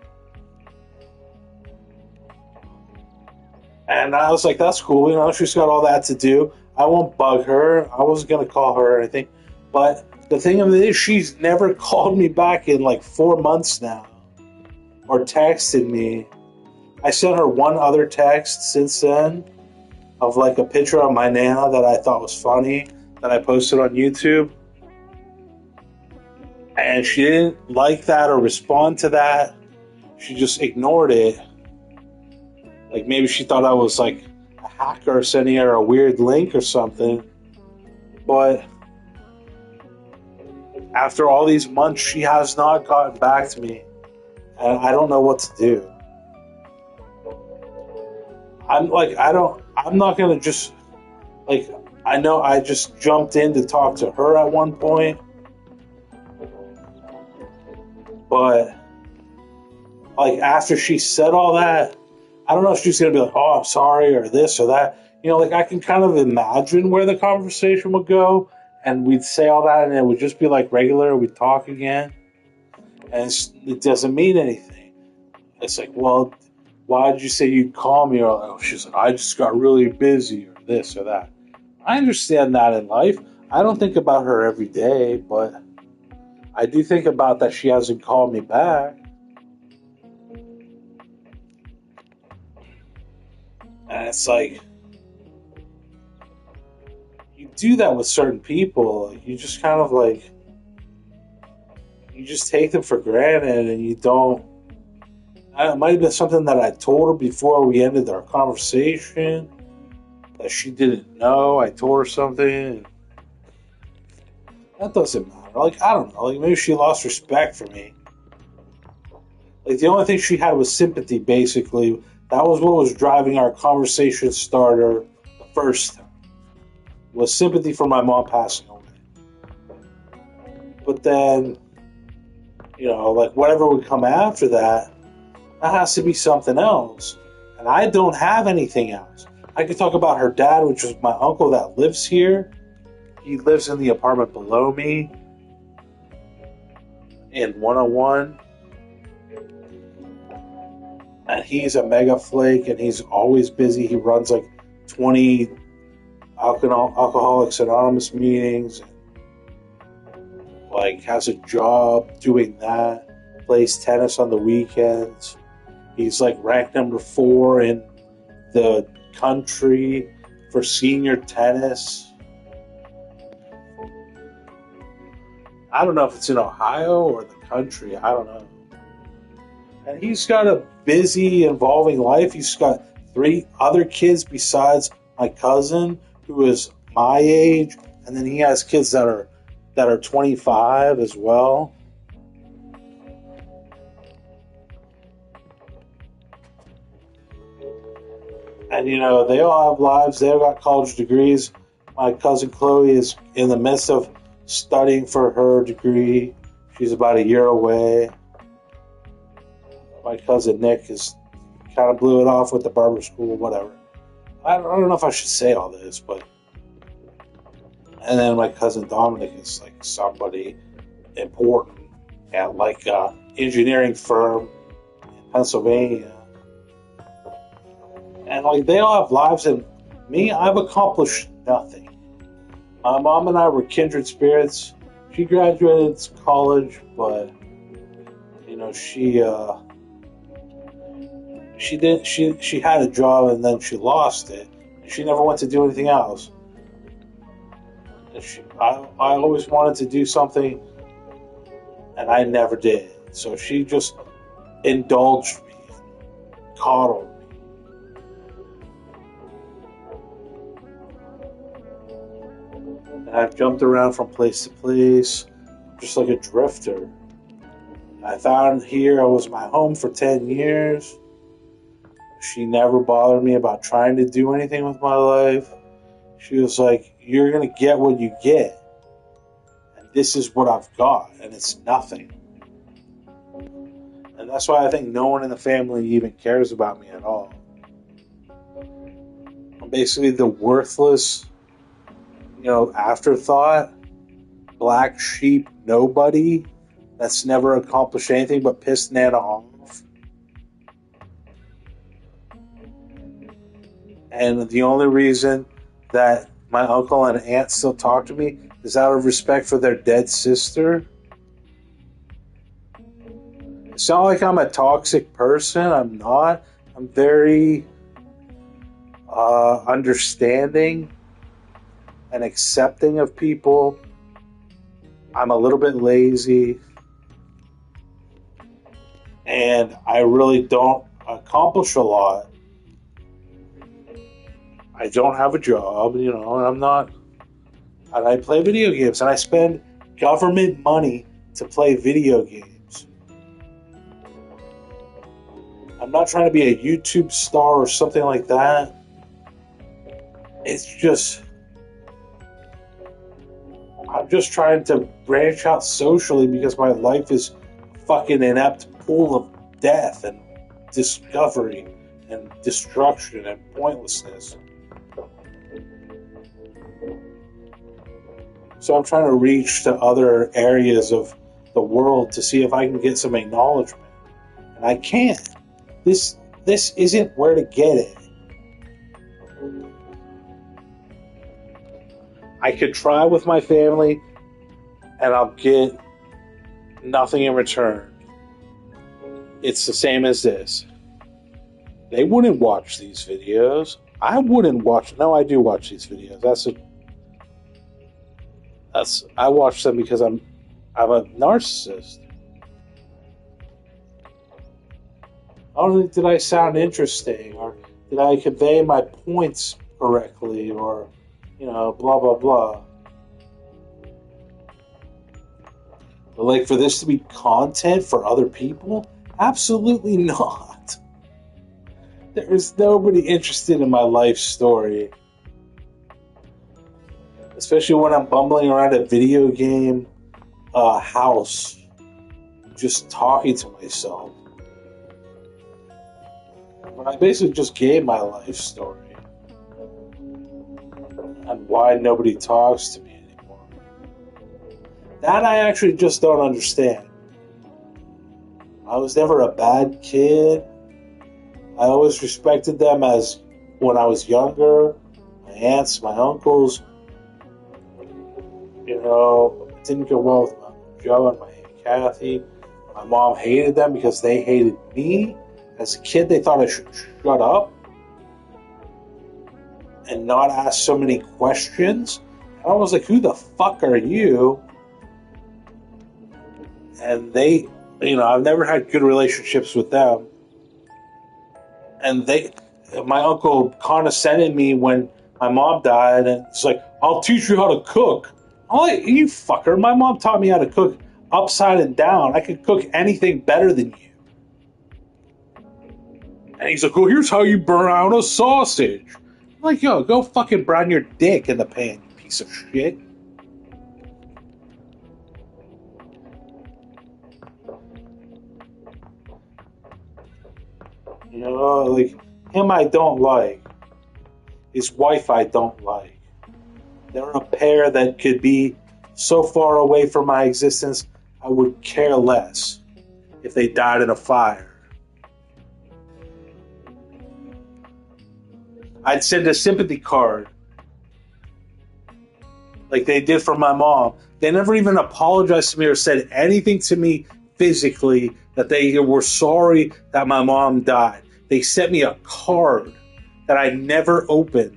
And I was like, that's cool, she's got all that to do. I won't bug her. I wasn't going to call her or anything. But the thing of it is, she's never called me back in like 4 months now. Or texted me. I sent her one other text since then of like a picture of my Nana that I thought was funny that I posted on YouTube. And she didn't like that or respond to that. She just ignored it. Like, maybe she thought I was like a hacker sending her a weird link or something. But after all these months, she has not gotten back to me. And I don't know what to do. I'm not going to just, like, I know I just jumped in to talk to her at one point. But, like, after she said all that, I don't know if she's going to be like, oh, I'm sorry, or this or that. Like, I can kind of imagine where the conversation would go, and we'd say all that, and it would just be like regular, we'd talk again, and it doesn't mean anything. It's like, well, why did you say you'd call me? Or she's like, I just got really busy, or this or that. I understand that in life. I don't think about her every day, but I do think about that she hasn't called me back. And it's like, you do that with certain people. You just kind of like, you just take them for granted and you don't. It might have been something that I told her before we ended our conversation. that she didn't know. I told her something. That doesn't matter. Like, I don't know. Like, maybe she lost respect for me. Like, the only thing she had was sympathy, basically. That was what was driving our conversation starter the first time. Was sympathy for my mom passing away. But then, like, whatever would come after that, that has to be something else. And I don't have anything else. I could talk about her dad, which is my uncle that lives here. He lives in the apartment below me in 101. And he's a mega flake, and he's always busy. He runs like 20 Alcoholics Anonymous meetings, and like has a job doing that. Plays tennis on the weekends. He's like ranked number 4 in the country for senior tennis. I don't know if it's in Ohio or the country. I don't know. And he's got a busy, involving life. He's got 3 other kids besides my cousin, who is my age, and then he has kids that are 25 as well. And they all have lives. They all got college degrees. My cousin Chloe is in the midst of studying for her degree. She's about a year away. My cousin Nick is kind of blew it off with the barber school, whatever. I don't know if I should say all this, but. And then my cousin Dominic is like somebody important at like an engineering firm in Pennsylvania. And like they all have lives, and me, I've accomplished nothing. My mom and I were kindred spirits. She graduated college, but she had a job and then she lost it. She never went to do anything else. I always wanted to do something, and I never did. So she just indulged me, coddled me. And I've jumped around from place to place, just like a drifter. I found here I was my home for 10 years. She never bothered me about trying to do anything with my life. She was like, you're going to get what you get. And this is what I've got. And it's nothing. And that's why I think no one in the family even cares about me at all. I'm basically the worthless, afterthought, black sheep nobody that's never accomplished anything but pissed Nana off. And the only reason that my uncle and aunt still talk to me is out of respect for their dead sister. It's not like I'm a toxic person. I'm not. I'm very understanding and accepting of people. I'm a little bit lazy. And I really don't accomplish a lot. I don't have a job, and I'm not. And I play video games, and I spend government money to play video games. I'm not trying to be a YouTube star or something like that. It's just. I'm just trying to branch out socially because my life is a fucking inept pool of death and discovery and destruction and pointlessness. So I'm trying to reach to other areas of the world to see if I can get some acknowledgement. And I can't. This isn't where to get it. I could try with my family, and I'll get nothing in return. It's the same as this. They wouldn't watch these videos. I wouldn't watch. No, I do watch these videos. I watch them because I'm a narcissist. Not only did I sound interesting, or did I convey my points correctly, or blah blah blah. But like for this to be content for other people, absolutely not. There is nobody interested in my life story, especially when I'm bumbling around a video game house, just talking to myself. But I basically just gave my life story and why nobody talks to me anymore. That I actually just don't understand. I was never a bad kid. I always respected them as when I was younger. My aunts, my uncles. It didn't go well with my Uncle Joe and my Aunt Kathy. My mom hated them because they hated me. As a kid, they thought I should shut up and not ask so many questions. And I was like, who the fuck are you? And they, I've never had good relationships with them. And my uncle condescended me when my mom died, and it's like, I'll teach you how to cook. I'm like, you fucker, my mom taught me how to cook upside and down. I could cook anything better than you. And he's like, well, here's how you brown a sausage. I'm like, yo, go fucking brown your dick in the pan, you piece of shit. Like, him I don't like. His wife I don't like. They're a pair that could be so far away from my existence, I would care less if they died in a fire. I'd send a sympathy card like they did for my mom. They never even apologized to me or said anything to me physically that they were sorry that my mom died. They sent me a card that I never opened.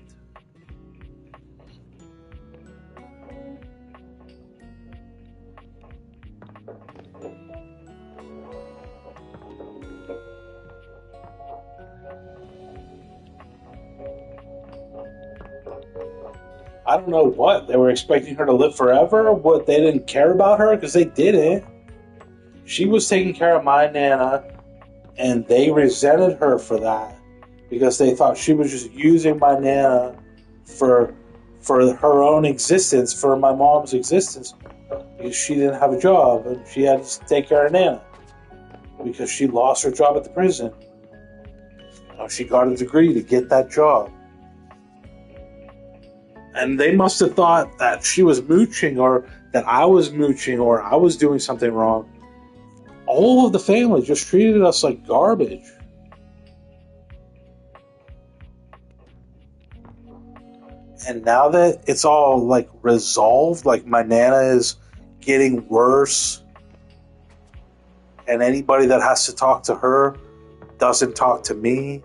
I don't know what. They were expecting her to live forever? What, they didn't care about her? Because they didn't. She was taking care of my Nana, and they resented her for that because they thought she was just using my Nana for her own existence, for my mom's existence, because she didn't have a job and she had to take care of Nana because she lost her job at the prison. She got a degree to get that job. And they must have thought that she was mooching or that I was mooching or I was doing something wrong. All of the family just treated us like garbage. And now that it's all like resolved, like my Nana is getting worse, and anybody that has to talk to her doesn't talk to me.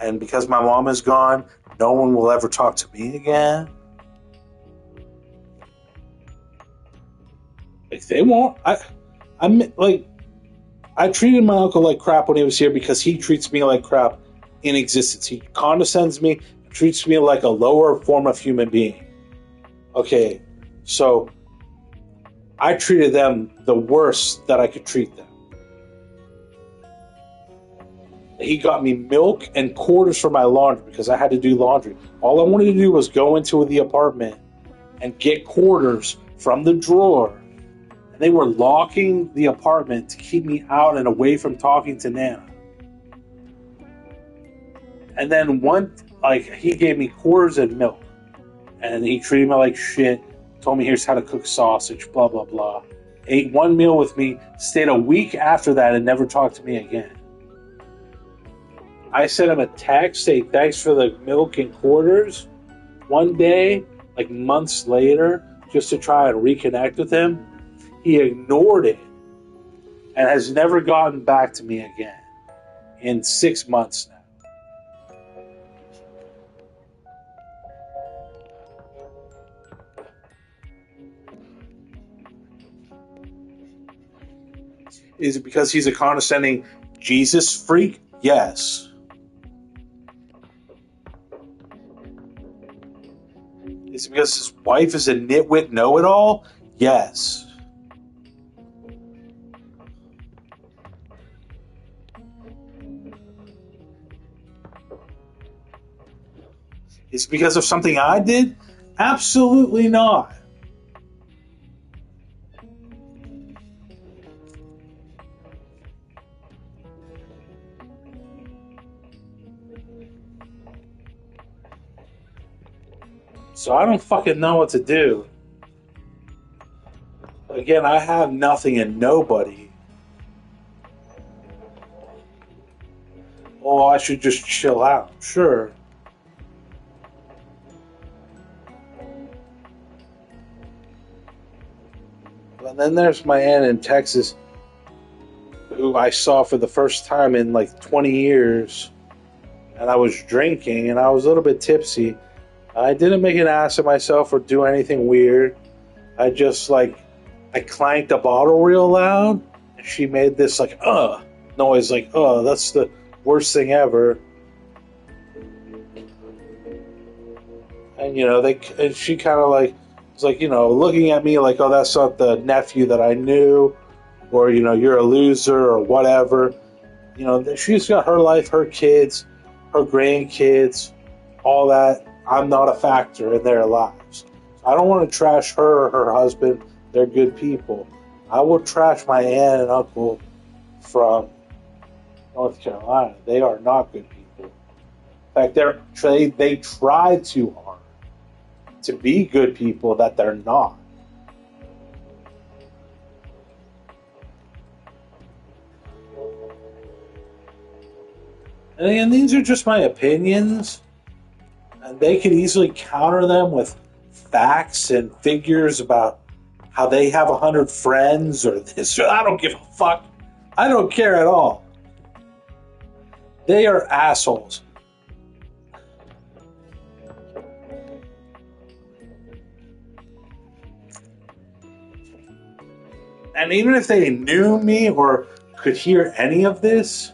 And because my mom is gone, no one will ever talk to me again. Like they won't. I treated my uncle like crap when he was here because he treats me like crap in existence. He condescends me, treats me like a lower form of human being. Okay, so I treated them the worst that I could treat them. He got me milk and quarters for my laundry because I had to do laundry. All I wanted to do was go into the apartment and get quarters from the drawer. And they were locking the apartment to keep me out and away from talking to Nana. And then he gave me quarters and milk. And he treated me like shit, told me here's how to cook sausage, blah, blah, blah. Ate one meal with me, stayed a week after that and never talked to me again. I sent him a text saying thanks for the milk and quarters one day, like months later, just to try and reconnect with him. He ignored it and has never gotten back to me again in 6 months now. Is it because he's a condescending Jesus freak? Yes. Is it because his wife is a nitwit know-it-all? Yes. Is it because of something I did? Absolutely not. So I don't fucking know what to do. Again, I have nothing and nobody. Oh, I should just chill out. Sure. And then there's my aunt in Texas, who I saw for the first time in like 20 years. And I was drinking and I was a little bit tipsy. I didn't make an ass of myself or do anything weird. I just I clanked a bottle real loud. And she made this noise, that's the worst thing ever. And and she kind of was looking at me like, oh, that's not the nephew that I knew, or you're a loser or whatever. She's got her life, her kids, her grandkids, all that. I'm not a factor in their lives. I don't want to trash her or her husband. They're good people. I will trash my aunt and uncle from North Carolina. They are not good people. In fact, they try too hard to be good people that they're not. And again, these are just my opinions, and they can easily counter them with facts and figures about how they have 100 friends or this. I don't give a fuck. I don't care at all. They are assholes. And even if they knew me or could hear any of this,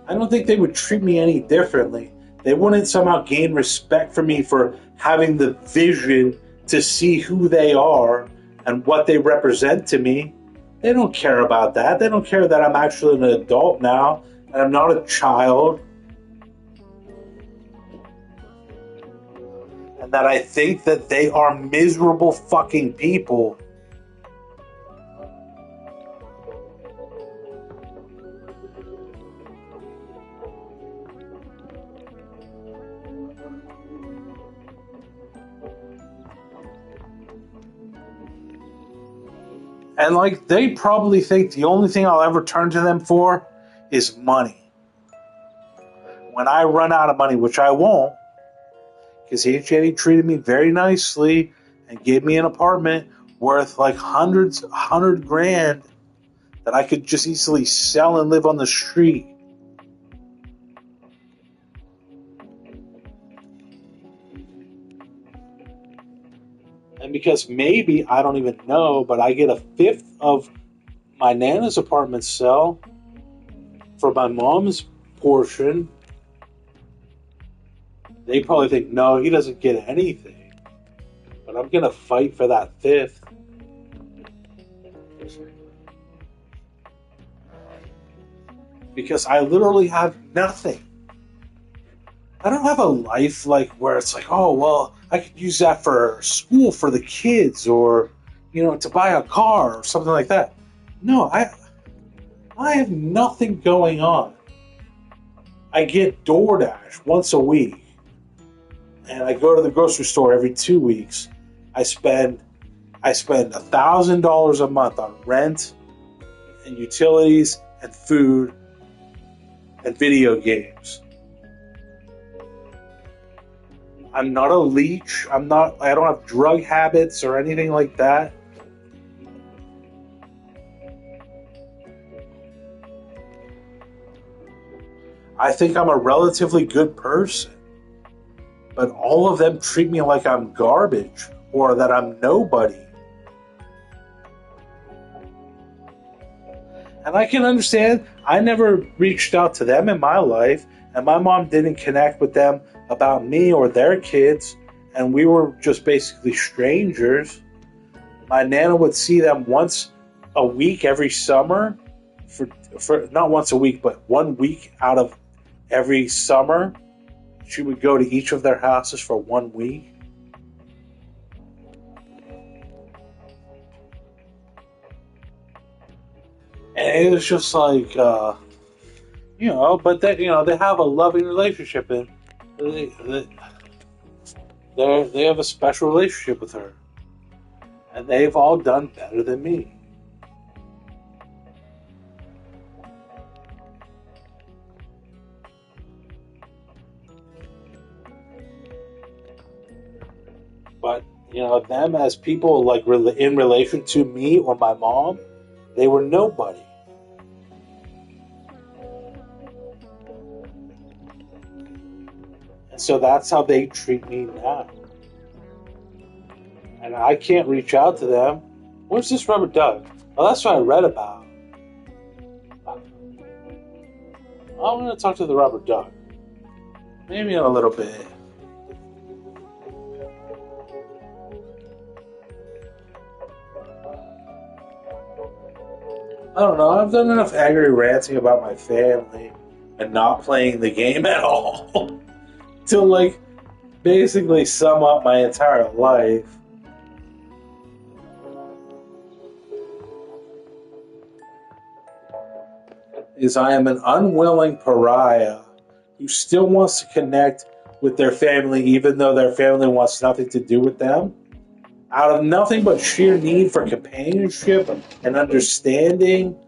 I don't think they would treat me any differently. They wouldn't somehow gain respect for me for having the vision to see who they are and what they represent to me. They don't care about that. They don't care that I'm actually an adult now and I'm not a child. And that I think that they are miserable fucking people. And they probably think the only thing I'll ever turn to them for is money. When I run out of money, which I won't, because HJ treated me very nicely and gave me an apartment worth hundred grand that I could just easily sell and live on the street. And because maybe, I don't even know, but I get a fifth of my Nana's apartment sell for my mom's portion, they probably think, no, he doesn't get anything. But I'm going to fight for that fifth. Because I literally have nothing. I don't have a life where it's oh, well, I could use that for school for the kids or, to buy a car or something like that. No, I have nothing going on. I get DoorDash once a week. And I go to the grocery store every 2 weeks. I spend $1,000 a month on rent and utilities and food and video games. I'm not a leech. I don't have drug habits or anything like that. I think I'm a relatively good person. But all of them treat me like I'm garbage or that I'm nobody. And I can understand, I never reached out to them in my life, and my mom didn't connect with them about me or their kids, and we were just basically strangers. My Nana would see them once a week every summer, for not once a week, but 1 week out of every summer. She would go to each of their houses for 1 week. And it was just like, but they have a loving relationship, and they have a special relationship with her, and they've all done better than me. But them as people, like in relation to me or my mom, they were nobody. And so that's how they treat me now. And I can't reach out to them. Where's this rubber duck? Oh, that's what I read about. I'm going to talk to the rubber duck. Maybe in a little bit. I don't know. I've done enough angry ranting about my family and not playing the game at all to, like, basically sum up my entire life. Is I am an unwilling pariah who still wants to connect with their family even though their family wants nothing to do with them, out of nothing but sheer need for companionship and understanding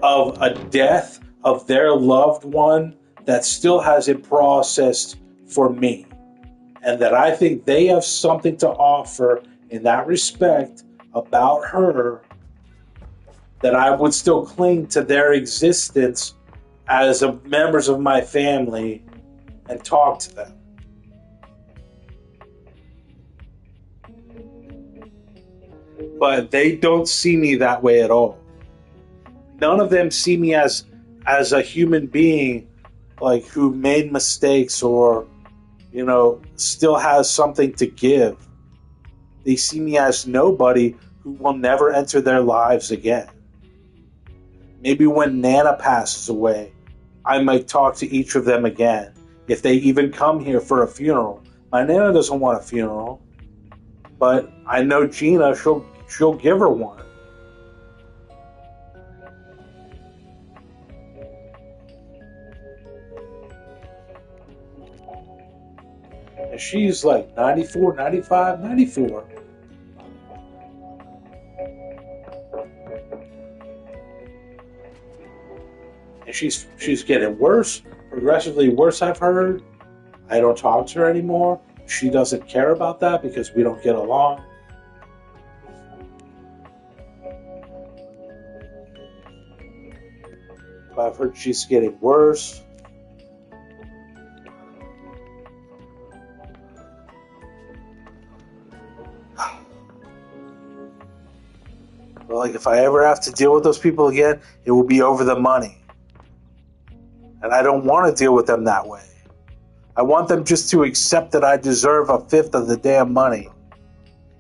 of a death of their loved one that still hasn't processed for me. And that I think they have something to offer in that respect about her, that I would still cling to their existence as members of my family and talk to them. But they don't see me that way at all. None of them see me as a human being, like, who made mistakes or still has something to give. They see me as nobody who will never enter their lives again. Maybe when Nana passes away, I might talk to each of them again, if they even come here for a funeral. My Nana doesn't want a funeral, but I know Gina, she'll give her one. And she's like 94, 95, 94. And she's getting worse, progressively worse, I've heard. I don't talk to her anymore. She doesn't care about that because we don't get along. But I've heard she's getting worse. But like, if I ever have to deal with those people again, it will be over the money. And I don't want to deal with them that way. I want them just to accept that I deserve a fifth of the damn money.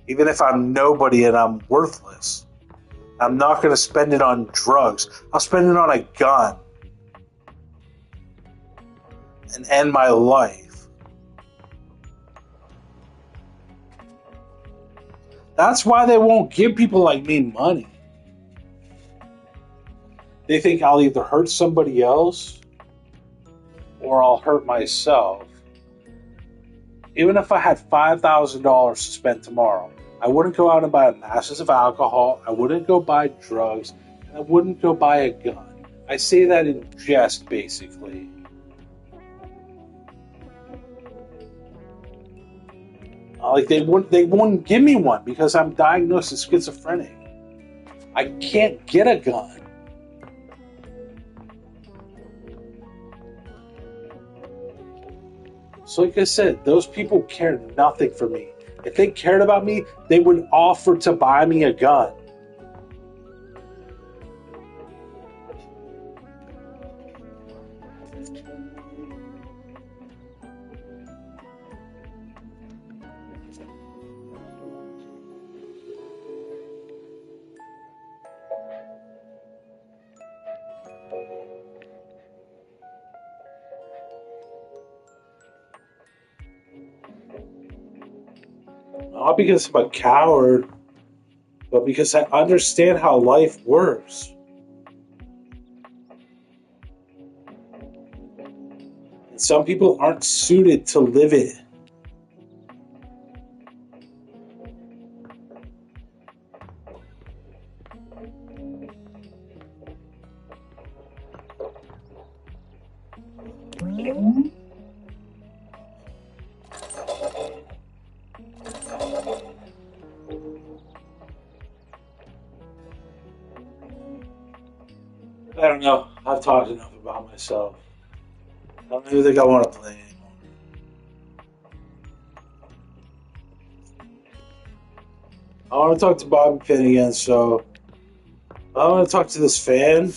Even if I'm nobody and I'm worthless. I'm not going to spend it on drugs. I'll spend it on a gun. And end my life. That's why they won't give people like me money. They think I'll either hurt somebody else or I'll hurt myself. Even if I had $5,000 to spend tomorrow, I wouldn't go out and buy masses of alcohol, I wouldn't go buy drugs, and I wouldn't go buy a gun. I say that in jest, basically. Like, they wouldn't give me one because I'm diagnosed as schizophrenic. I can't get a gun. So like I said, those people care nothing for me. If they cared about me, they would offer to buy me a gun. Not because I'm a coward, but because I understand how life works. And some people aren't suited to live it. I don't know. I've talked enough about myself. I don't even think I want to play anymore. I want to talk to Bobby Pin again, so I want to talk to this fan.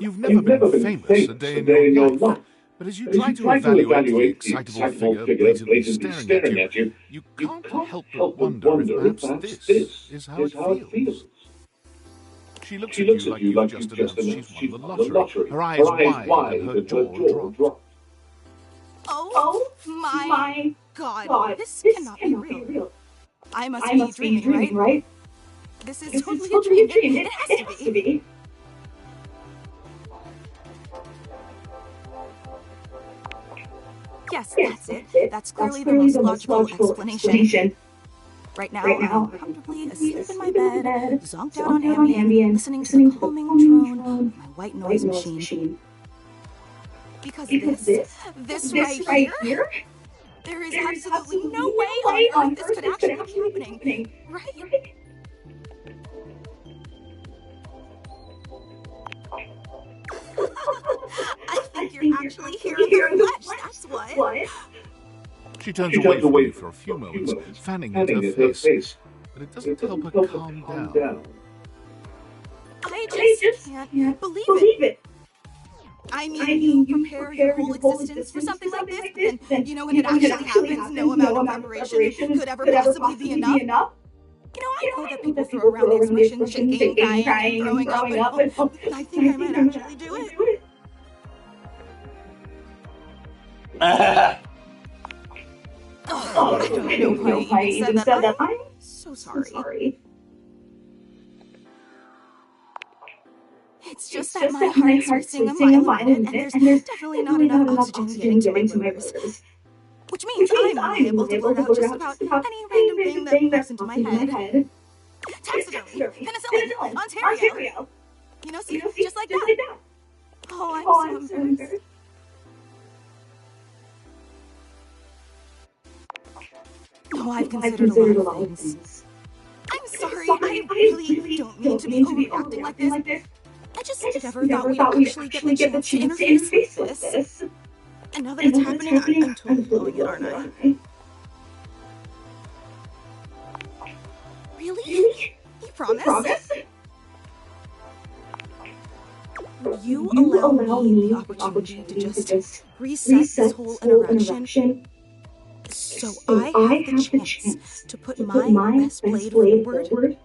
You've never been famous a day in your life, but as you try to evaluate the excitable figure blatantly staring at you, you can't help but wonder if perhaps this is how it feels. She looks at you like you've just announced she's won the lottery, her eyes wide and her jaw dropped. Oh my god, this cannot be real. I must be dreaming, right? This is totally a dream. It has to be. Yes, that's it. That's clearly the most logical explanation. Right now, I'm comfortably asleep in my bed, zonked out on Ambien, listening to the calming drone of my white noise machine. Because this right here, there is absolutely no way on Earth this could actually be happening, right? I think you're actually here in the flesh, that's what. She turns away from you for a few moments, fanning at her face, but it doesn't help her calm down. I just can't believe it. I mean, you prepare your whole existence for something like this, but then, when it actually happens, no amount of preparation could ever possibly be enough. I know that people throw around the expression shaking, crying, and throwing up, but I think I might actually do it. I don't know why I even said that. I'm so sorry. It's just that my heart's racing a mile a minute, and there's definitely not enough oxygen getting to my livers. Which means I'm liable to blurt out just about any random thing that pops into my head. Taxidermy, penicillin, Ontario. See, just like that. Oh, I'm so embarrassed. Oh, I've considered a lot of things. I'm sorry, I really don't mean to be overreacting like this. I just never thought we'd actually get the chance to interface like this. And now that it's happening, I'm totally blowing it, aren't I? Really? You promise? Would you allow me the opportunity to just reset this whole interaction? So I have the chance to put my best blade forward?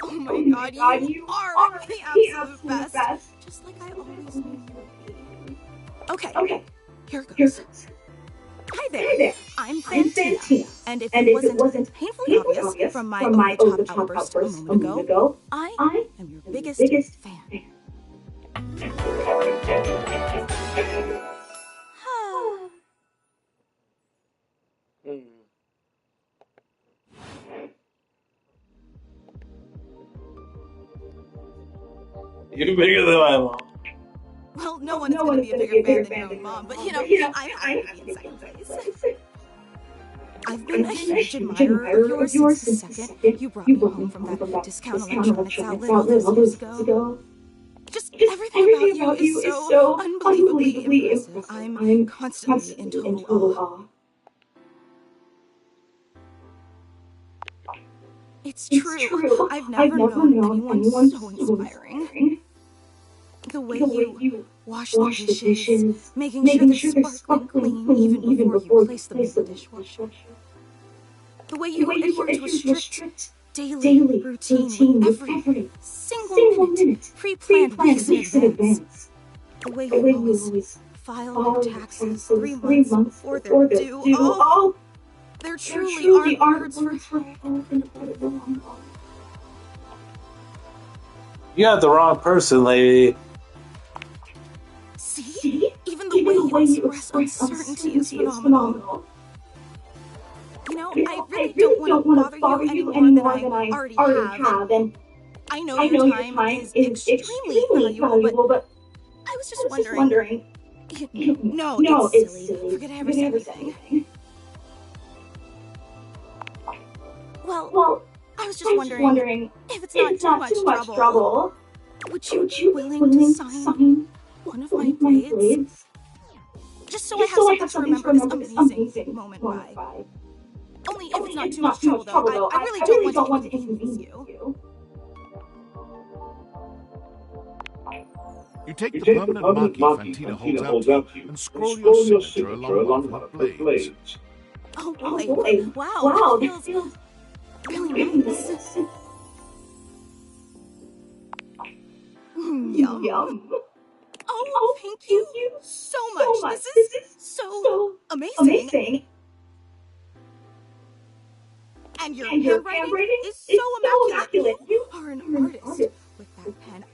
Oh my god, you are the absolute best. Just like I always knew you would be. Okay, here goes. Hi there, I'm Fantina, and if it wasn't painfully obvious from my over-the-top outburst a moment ago, I am your biggest fan. You're bigger than my mom. Well, no one is going to be a bigger fan than your own mom, but I'm happy to be in second place. I've been a huge admirer of yours since the second you brought me home from that discount electronics outlet all those years ago. Just everything about you is so unbelievably impressive. I'm constantly in total awe. It's true. I've never known anyone so inspiring. The way you wash the dishes, making sure they're sparkling clean even before you place them in the dishwasher. The way you adhere to a strict daily routine with every single minute pre-planned weeks in advance. The way you always file their taxes 3 months before they're due. Oh, there truly aren't words for how incredible. You got the wrong person, lady. See? Even the way you express uncertainty is phenomenal. You know, I really don't want to bother you any more than I already have, and I know your time is extremely valuable, but I was just wondering... No, it's silly. Forget I ever said anything. Well, I was just wondering, if it's not too much trouble, would you be willing to sign one of my blades? Just so I have something to remember this amazing moment by. Only if it's not too much trouble, though. I really don't want to inconvenience you. You take the permanent marquee Fantina holds out to you and scroll your signature along one of her blades. Oh boy, wow, that feels really nice. Yum. Oh, thank you so much. This is so amazing. And your handwriting is so immaculate. You are an artist with that pen.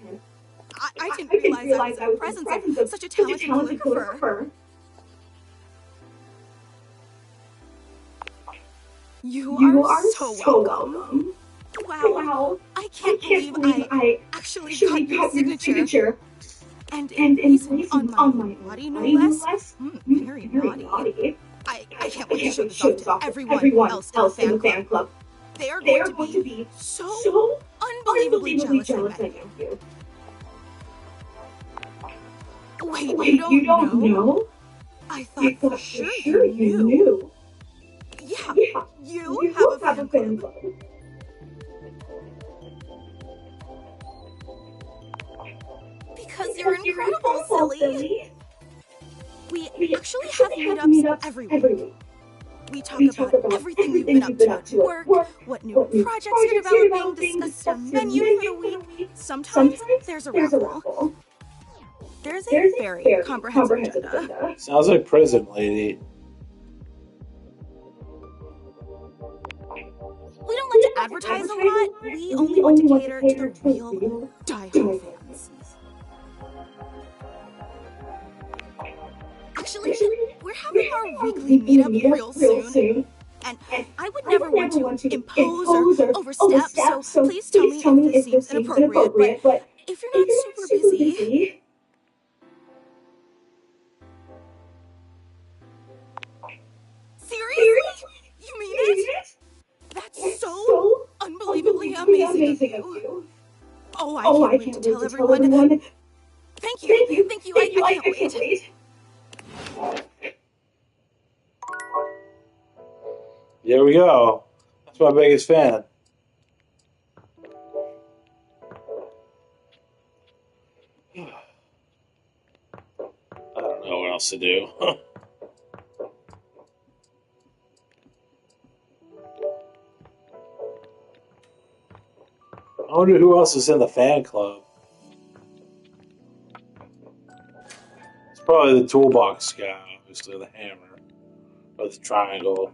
I didn't realize I was in the presence of such a talented calligrapher. You are so welcome. Wow, I can't believe I actually got your signature. And in place on my body, no less. Very naughty. I can't wait to show this off to everyone else in the fan club. They are going to be so unbelievably jealous I met you. Wait, you don't know? I thought for sure you knew. Yeah, you have a fan club. Because you're incredible, silly. We actually have meetups every week. We talk about everything we've been up to at work, what new projects you're developing, discuss your menu for the week. Sometimes there's a raffle. There's a very comprehensive agenda. Sounds like prison, lady. We don't like to advertise a lot. We only want to cater to the real die-hard fans. Actually, we're having our weekly meetup real soon. And I would never want to impose or overstep, so please tell me if this seems inappropriate. But if you're not super busy... Seriously? You mean it? That's so unbelievably amazing of you. Oh, I can't wait to tell everyone. Thank you. I can't wait. There we go. That's my biggest fan. I don't know what else to do. I wonder who else is in the fan club. It's probably the toolbox guy, obviously, the hammer, or the triangle.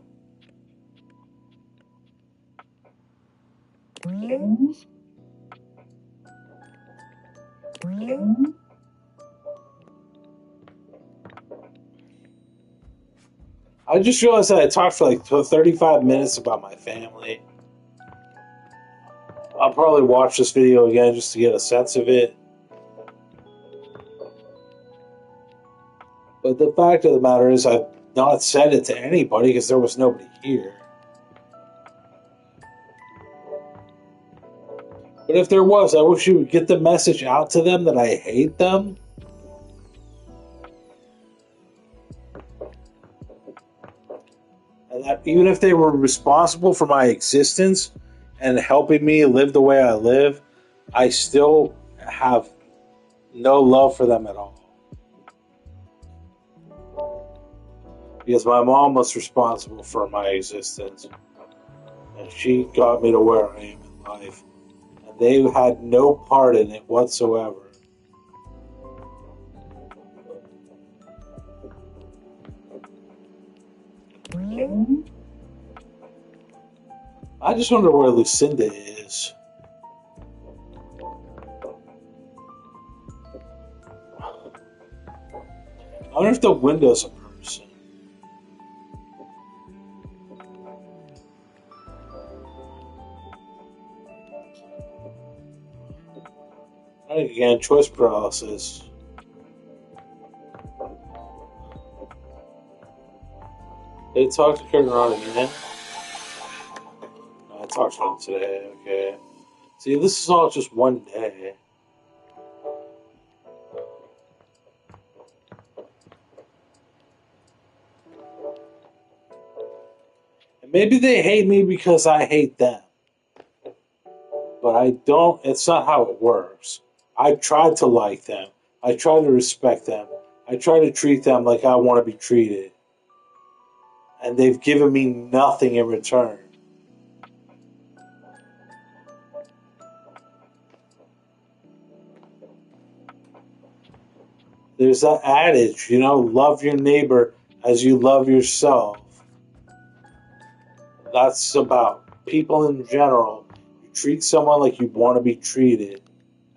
I just realized that I talked for like 35 minutes about my family. I'll probably watch this video again just to get a sense of it. But the fact of the matter is I've not said it to anybody because there was nobody here. But if there was, I wish you would get the message out to them that I hate them. And that even if they were responsible for my existence and helping me live the way I live, I still have no love for them at all. Because my mom was responsible for my existence. And she got me to where I am in life. And they had no part in it whatsoever. I just wonder where Lucinda is. I wonder if the window's a person. I think again, choice paralysis. Did I talk to Kurt Ron again? No, I talked to him today. Okay. See, this is all just one day. And maybe they hate me because I hate them. But I don't, it's not how it works. I try to like them. I try to respect them. I try to treat them like I want to be treated. And they've given me nothing in return. There's that adage, love your neighbor as you love yourself. That's about people in general. You treat someone like you want to be treated.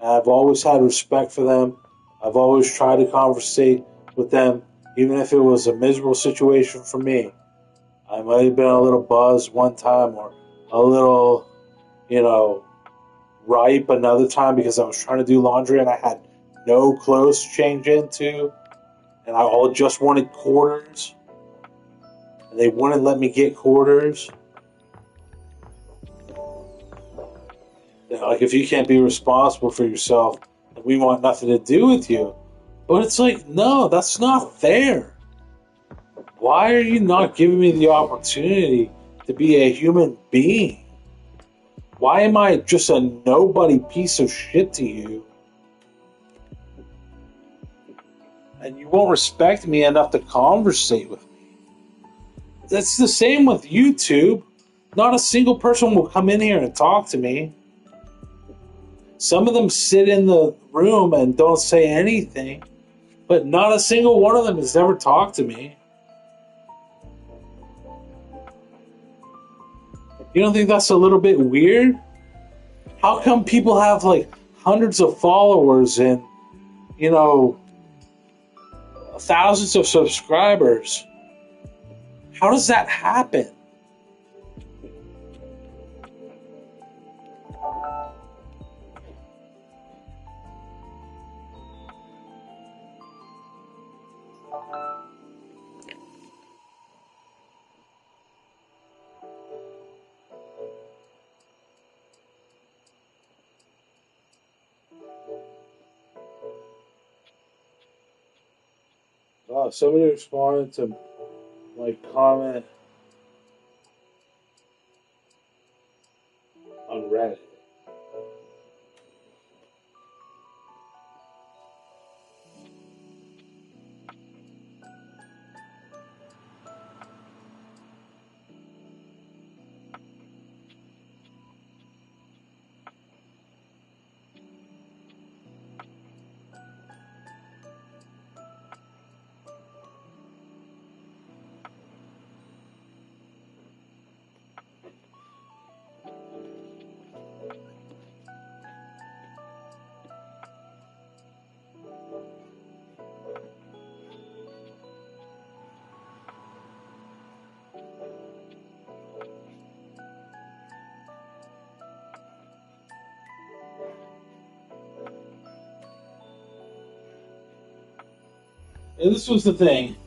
And I've always had respect for them. I've always tried to conversate with them, even if it was a miserable situation for me. I might have been a little buzzed one time or a little, ripe another time because I was trying to do laundry and I had no clothes to change into. And I all just wanted quarters. And they wouldn't let me get quarters. Like, if you can't be responsible for yourself, then we want nothing to do with you. But it's like, no, that's not fair. Why are you not giving me the opportunity to be a human being? Why am I just a nobody piece of shit to you? And you won't respect me enough to conversate with me. That's the same with YouTube. Not a single person will come in here and talk to me. Some of them sit in the room and don't say anything, but not a single one of them has ever talked to me. You don't think that's a little bit weird? How come people have like hundreds of followers and, thousands of subscribers? How does that happen? Somebody responded to my comment on Reddit. And this was the thing.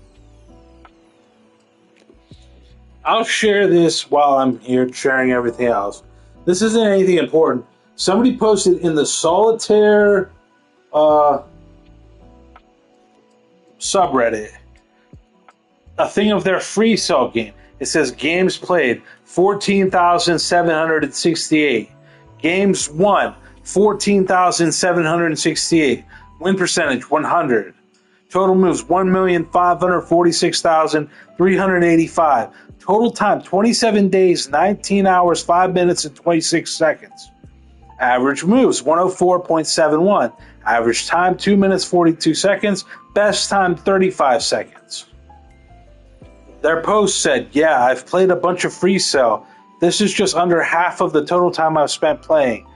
I'll share this while I'm here sharing everything else. This isn't anything important. Somebody posted in the solitaire subreddit a thing of their free cell game. It says games played 14,768. Games won 14,768. Win percentage 100. Total moves 1,546,385. Total time 27 days, 19 hours, 5 minutes, and 26 seconds. Average moves 104.71. Average time 2 minutes, 42 seconds. Best time 35 seconds. Their post said, yeah, I've played a bunch of Free Cell. This is just under half of the total time I've spent playing.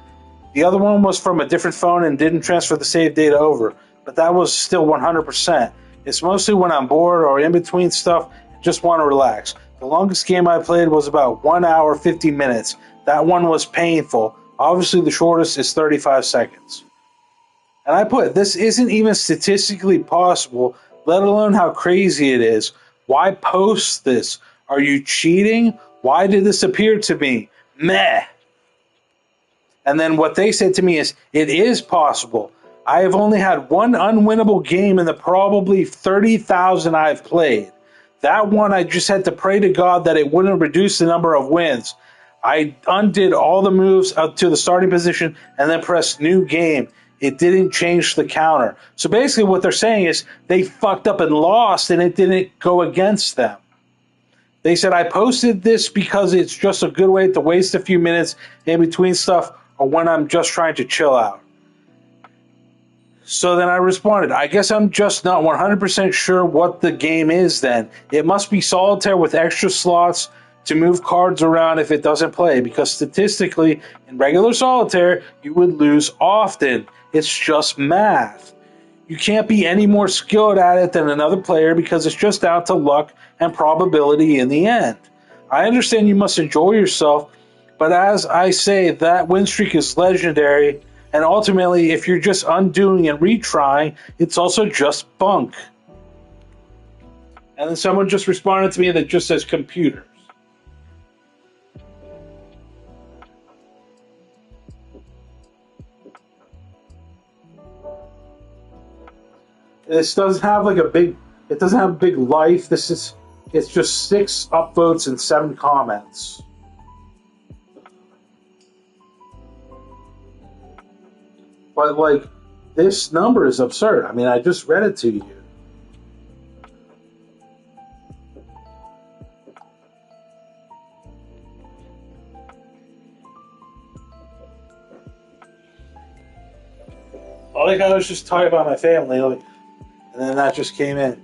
The other one was from a different phone and didn't transfer the save data over, but that was still 100%. It's mostly when I'm bored or in between stuff, just want to relax. The longest game I played was about 1 hour 50 minutes. That one was painful. Obviously, the shortest is 35 seconds. And I put, this isn't even statistically possible, let alone how crazy it is. Why post this? Are you cheating? Why did this appear to me? Meh. And then what they said to me is, it is possible. I have only had one unwinnable game in the probably 30,000 I've played. That one I just had to pray to God that it wouldn't reduce the number of wins. I undid all the moves up to the starting position and then pressed new game. It didn't change the counter. So basically what they're saying is they fucked up and lost and it didn't go against them. They said, I posted this because it's just a good way to waste a few minutes in between stuff or when I'm just trying to chill out. So then I responded, I guess I'm just not 100% sure what the game is then. It must be solitaire with extra slots to move cards around if it doesn't play, because statistically, in regular solitaire, you would lose often. It's just math. You can't be any more skilled at it than another player because it's just down to luck and probability in the end. I understand you must enjoy yourself, but as I say, that win streak is legendary, and ultimately, if you're just undoing and retrying, it's also just bunk. And then someone just responded to me that just says computers. This doesn't have like it doesn't have a big life. It's just 6 upvotes and 7 comments. But like, this number is absurd. I mean, I just read it to you. Like, I was just talking about my family, like, and then that just came in.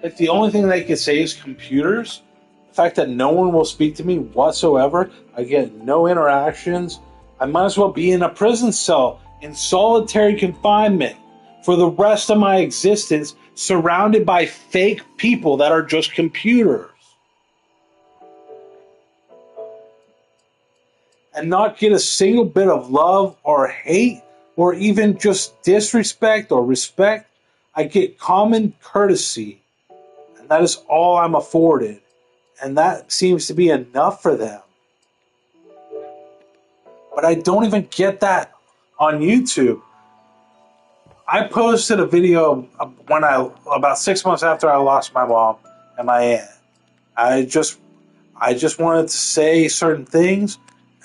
Like, the only thing they could say is computers. The fact that no one will speak to me whatsoever, I get no interactions. I might as well be in a prison cell in solitary confinement for the rest of my existence, surrounded by fake people that are just computers. And not get a single bit of love or hate or even just disrespect or respect. I get common courtesy, and that is all I'm afforded. And that seems to be enough for them. But I don't even get that on YouTube. I posted a video about 6 months after I lost my mom and my aunt. I just wanted to say certain things,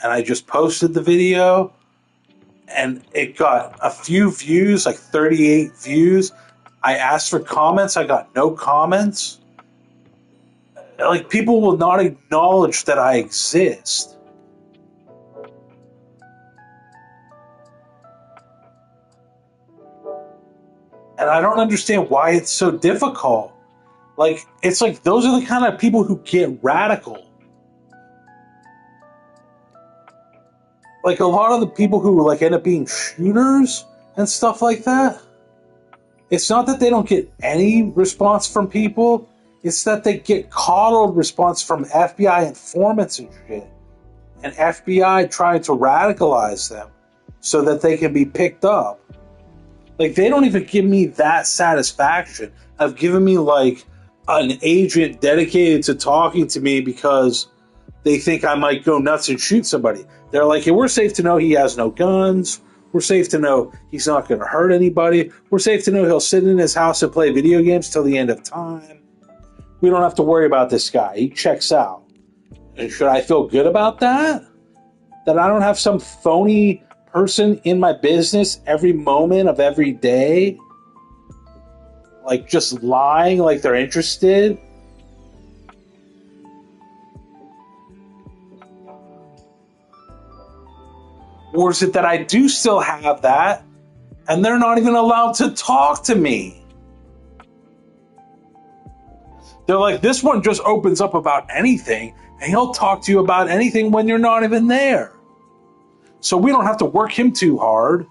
and I just posted the video, and it got a few views, like 38 views. I asked for comments, I got no comments. Like, people will not acknowledge that I exist. And I don't understand why it's so difficult. Like, it's like those are the kind of people who get radical. Like, a lot of the people who like end up being shooters and stuff like that, it's not that they don't get any response from people, it's that they get coddled response from FBI informants and shit. And FBI trying to radicalize them so that they can be picked up. Like, they don't even give me that satisfaction of giving me like an agent dedicated to talking to me because they think I might go nuts and shoot somebody. They're like, hey, we're safe to know he has no guns. We're safe to know he's not going to hurt anybody. We're safe to know he'll sit in his house and play video games till the end of time. We don't have to worry about this guy. He checks out. And should I feel good about that? That I don't have some phony person in my business every moment of every day? Like, just lying like they're interested? Or is it that I do still have that, and they're not even allowed to talk to me? They're like, this one just opens up about anything, and he'll talk to you about anything when you're not even there. So we don't have to work him too hard.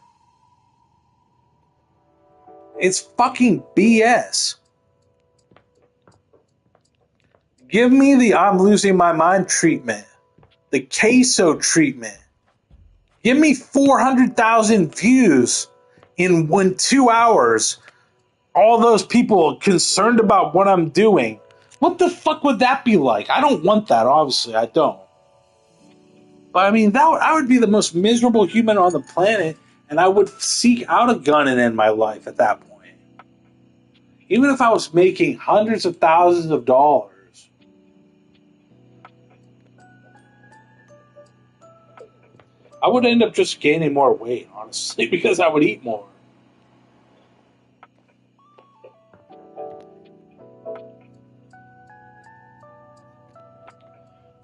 It's fucking BS. Give me the I'm losing my mind treatment, the queso treatment. Give me 400,000 views in 2 hours. All those people concerned about what I'm doing. What the fuck would that be like? I don't want that, obviously. I don't. But I mean, I would be the most miserable human on the planet, and I would seek out a gun and end my life at that point. Even if I was making hundreds of thousands of dollars. I would end up just gaining more weight, honestly, because I would eat more.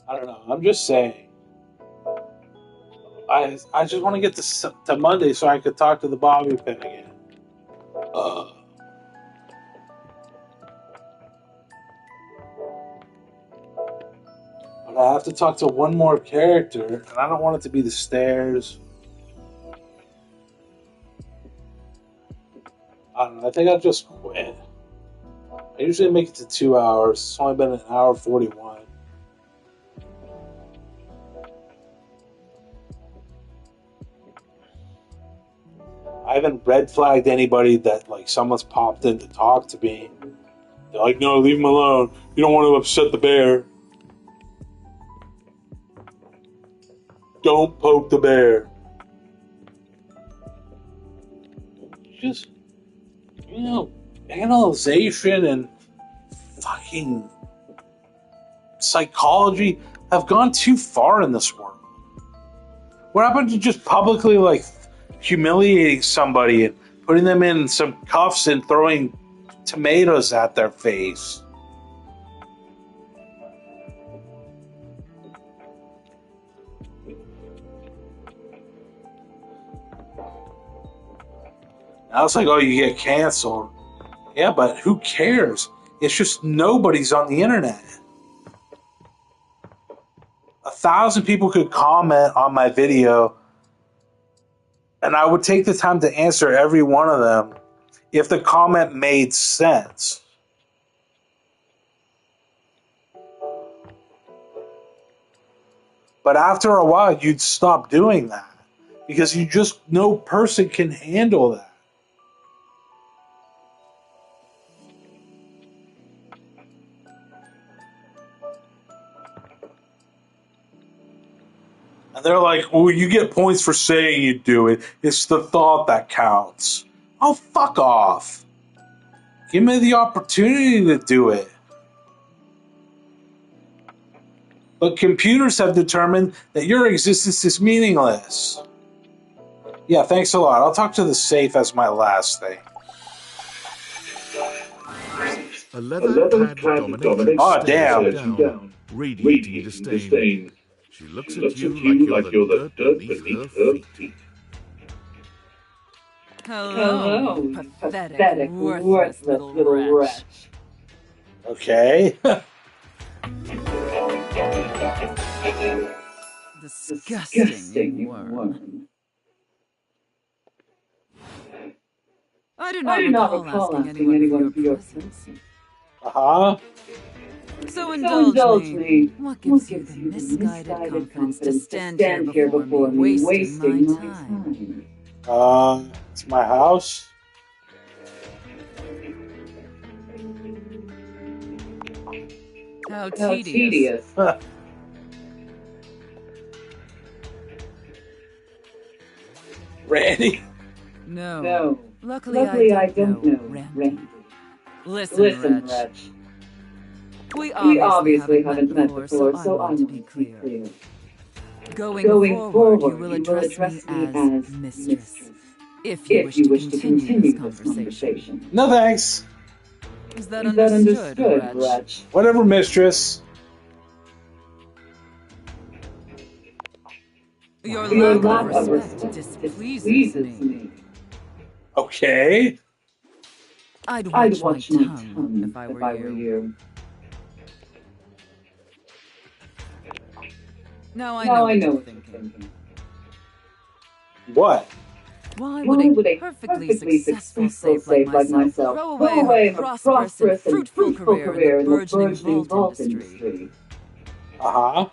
I don't know. I'm just saying. I just want to get to Monday so I could talk to the bobby pin again. But I have to talk to one more character, and I don't want it to be the stairs. I don't know. I think I'll just quit. I usually make it to 2 hours. It's only been an hour 41. I haven't red flagged anybody that like someone's popped in to talk to me. They're like, no, leave him alone. You don't want to upset the bear. Don't poke the bear. Just, analyzation and fucking psychology have gone too far in this world. What happened to just publicly like humiliating somebody and putting them in some cuffs and throwing tomatoes at their face? Now it's like, oh, you get canceled. Yeah, but who cares? It's just nobody's on the internet. 1,000 people could comment on my video, and I would take the time to answer every one of them if the comment made sense. But after a while, you'd stop doing that because no person can handle that. And they're like, oh, you get points for saying you do it. It's the thought that counts. Oh, fuck off. Give me the opportunity to do it. But computers have determined that your existence is meaningless. Yeah, thanks a lot. I'll talk to the safe as my last thing. A leather-clad dominatrix Oh, stares damn. you down, radiating disdain. She looks at you like you're the dirt beneath her feet. Hello, you pathetic, worthless little wretch. Okay. Disgusting worm. I do not recall asking anyone for your presence. Uh-huh. So indulge me. What gives you the misguided confidence to stand here before me, wasting my time? It's my house. How tedious. Randy. No. Luckily I don't know Randy. Listen, wretch. We obviously haven't met before, so I want to be clear. Going forward, you will address me as mistress. If you wish to continue this conversation. No thanks. Is that understood, wretch? Whatever, mistress. Your lack of respect displeases me. Okay. I'd watch my tongue if I were you. Now I know what you're thinking. What? Why would a perfectly successful safe like myself throw away a prosperous and fruitful career in the burgeoning vault industry Uh-huh.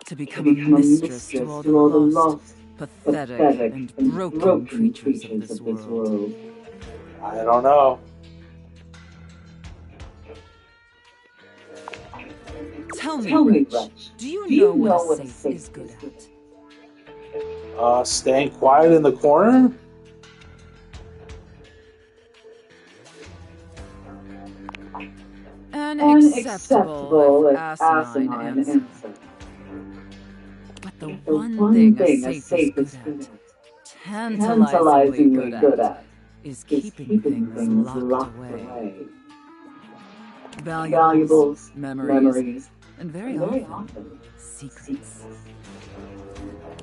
to become a mistress to all the lost, pathetic, and broken creatures of this world? I don't know. Tell me, Wretch, do you know what a safe is good at? Staying quiet in the corner? An acceptable, if asinine answer. But the one thing a safe is good at, tantalizingly good at, is keeping things locked away. Valuables, memories, and very often, secrets.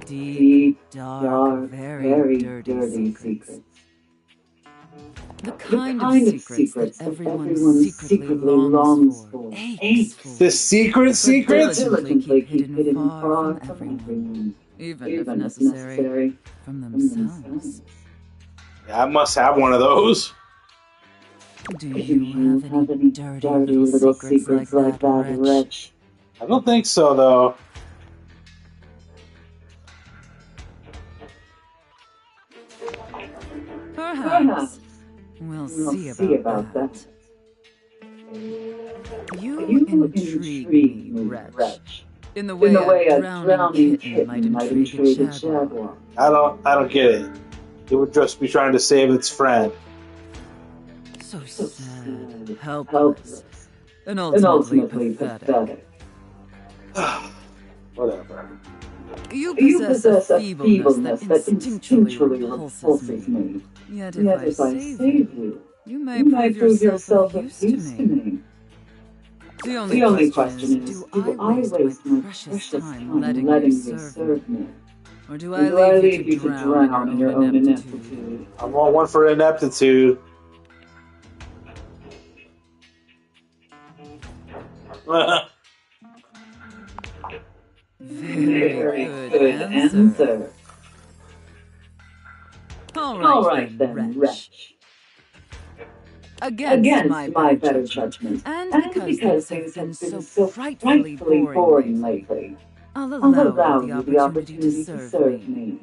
Deep, dark, very dirty secrets. The kind of secrets that everyone secretly longs for, aches for. The secrets? Diligently keep hidden far from everyone, even if necessary, from themselves. Yeah, I must have one of those. Do you have any dirty little secrets like that, Wretch? I don't think so, though. Perhaps. We'll see about that. You intrigue me, Wretch. In the way a drowning kitten might intrigue a jaguar. I don't get it. It would just be trying to save its friend. So sad, helpless, and ultimately pathetic. Whatever. You possess a feebleness that instinctually repulses me. Yet if I save you, you may prove yourself of use to me. The only question is, do I waste my precious time letting you serve me? Or do I leave you to drown in your own ineptitude? I'm on one for ineptitude. Very good answer. All right then, Wretch. Against my better judgment, and because things have been so frightfully boring lately, I'll allow you the opportunity to serve me.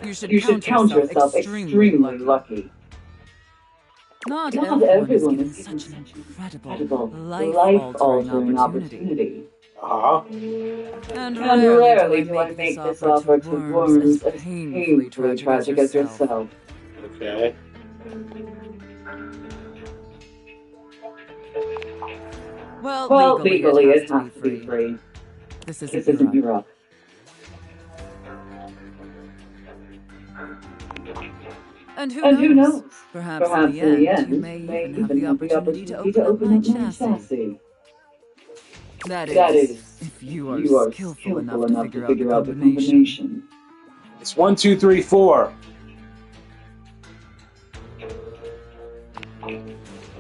You should count yourself extremely lucky. Not everyone is given such an incredible, life-altering opportunity. Uh-huh. And rarely do I make this offer to worms as painfully tragic as yourself. Okay. Well, legally it has to be free. This isn't Europe. And who knows? Perhaps in the end, you may even have the opportunity to open up my chassis. That is, if you are skillful enough to figure out the combination. It's 1, 2, 3, 4.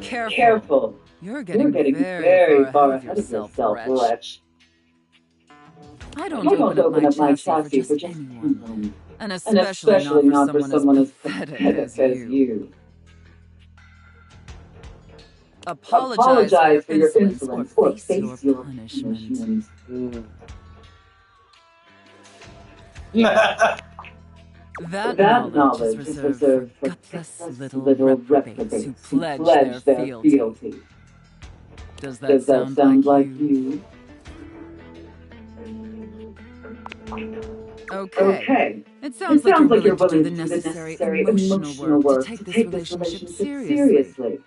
Careful. You're getting very far ahead of yourself, Wretch. I don't open up my chassis for just anyone. And especially not for someone as pathetic as you. Apologize for your insolence or face your punishment. That knowledge is reserved for gutless little reprobates who pledge their fealty. Does that sound like you? Okay. It sounds like you're willing to do the necessary emotional work to take this relationship seriously.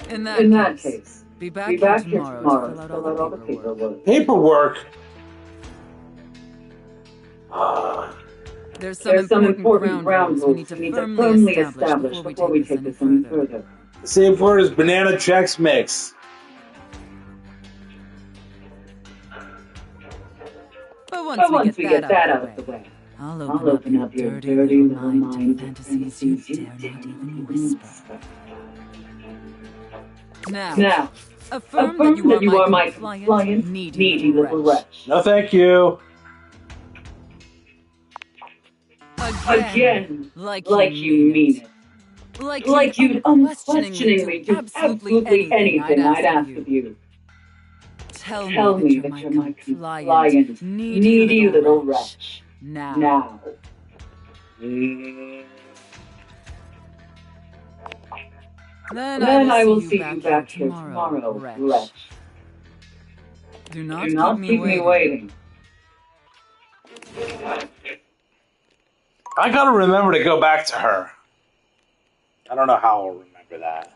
In that case, be back here tomorrow to fill out all the paperwork. Paperwork? There's some important ground rules we need to firmly establish before we take this any further. The safe word is banana Chex Mix. But once we get that out of the way, I'll open up your dirty little mind to fantasies you dare not even whisper. Now, Affirm that you are my compliant, needy little wretch. No, thank you. Again, like you mean it. Like you'd unquestioningly do absolutely anything I'd ask of you. Tell me that you're my compliant, needy little wretch. Now. Then I will see you back here tomorrow, wretch. Do not keep me waiting. I gotta remember to go back to her. I don't know how I'll remember that.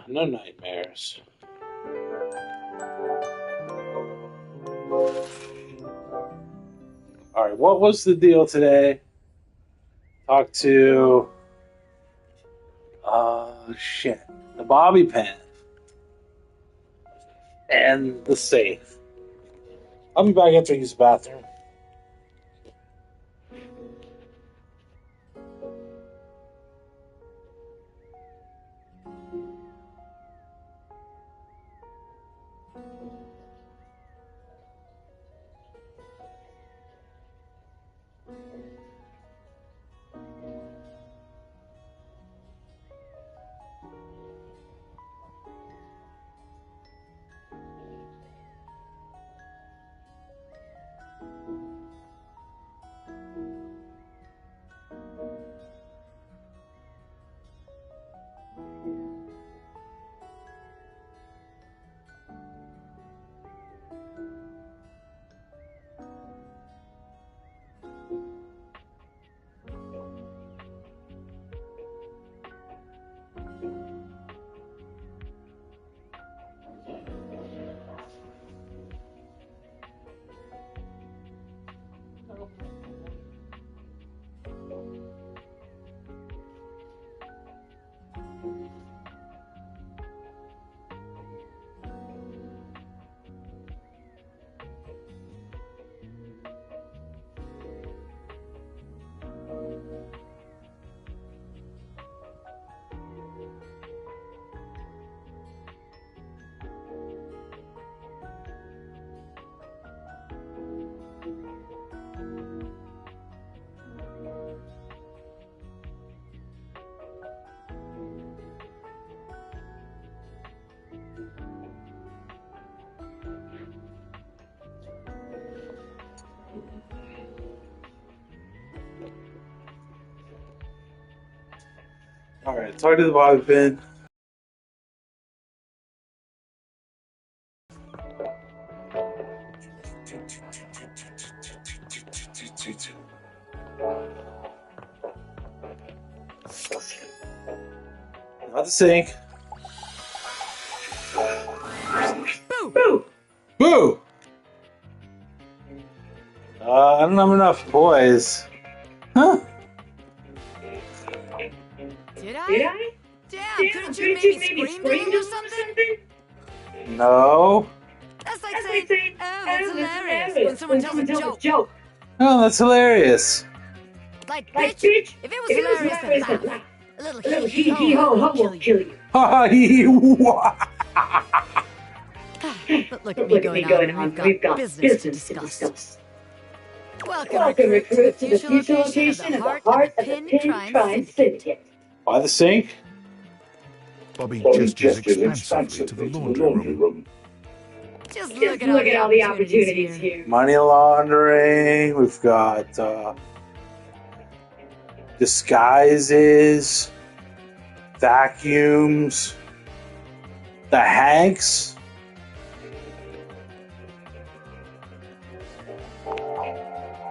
No nightmares. Alright, what was the deal today? Talk to... shit. The bobby pin. And the safe. I'll be back after I use the bathroom. Alright, talk to the bobby pin. Not the sink. Boo! Boo! I don't have enough toys. Huh? Did I? Damn, couldn't you maybe screamed or something? No. That's like saying, oh, that's hilarious when someone tells a joke. Oh, that's hilarious. Like, bitch, if it was hilarious, then laugh. A little hee-hee-ho will kill you. But look at me going on. We've got business to discuss. Welcome, recruit, to the future location of the heart of the Pin Crime Syndicate. By the sink? Bobby gestures expansively to the laundry room. Just look at all the opportunities here. Money laundering. We've got disguises, vacuums, the Hanks.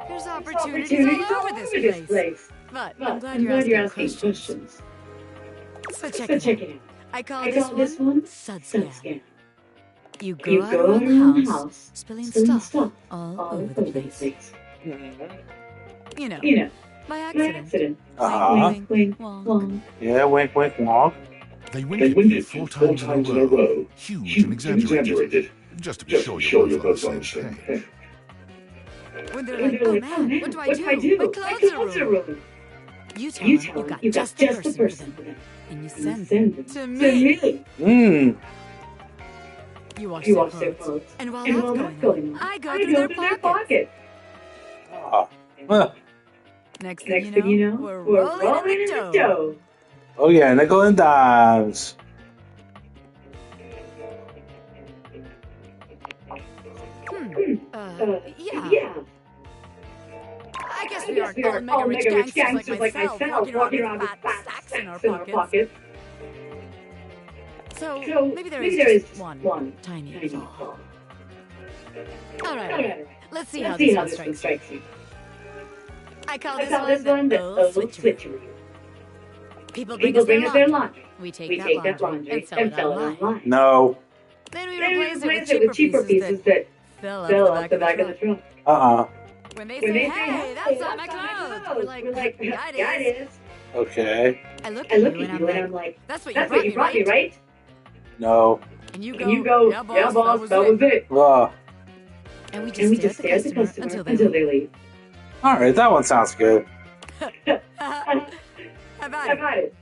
There's opportunities all over this place. But I'm glad you're asking questions. So check it out. I call this one Sud Scam. You go out around the house, spilling stuff all over the place. You know, by accident. Wink, wink, wonk. Yeah, wink, wink, wonk. They wink at you 4 times in a row, huge and exaggerated, just to be sure you're both on the same page. When they're like, oh man, what do I do? My clothes are ruined. You tell him you got just the person for them. And you send them to me. You wash their clothes. And while that's going on, I go through their pockets. Ah. Huh. Next thing you know, we're rolling in the dough. Oh yeah, nickel and dimes. Yeah. I guess we aren't all mega-rich gangsters like myself walking around with fat sacks in our pockets. So, maybe there is just one tiny flaw. Alright. Let's see how this one strikes you. I call this one the old switcheroo. People bring us their laundry. We take that laundry and sell it online. No. Then we replace it with cheaper pieces that fill up the back of the trunk. When they say, hey, that's not my clothes, we're like, yeah, it is. Okay. I look at you and I'm like, that's what you brought me, right? No. And you go, yeah, boss, that was it. And we just stare at the customer until they leave. Alright, that one sounds good. How about it?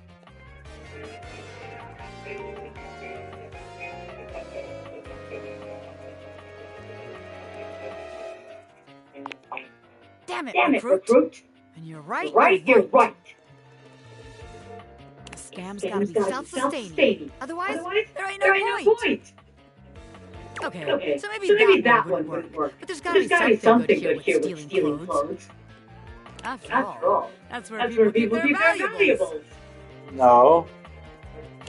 Damn it, recruit. And you're right. The scam's gotta be self-sustaining. Otherwise, there ain't no point. Okay, so maybe that one wouldn't work. But there's gotta be something good here with stealing clothes. After all, that's where people keep their valuables. No.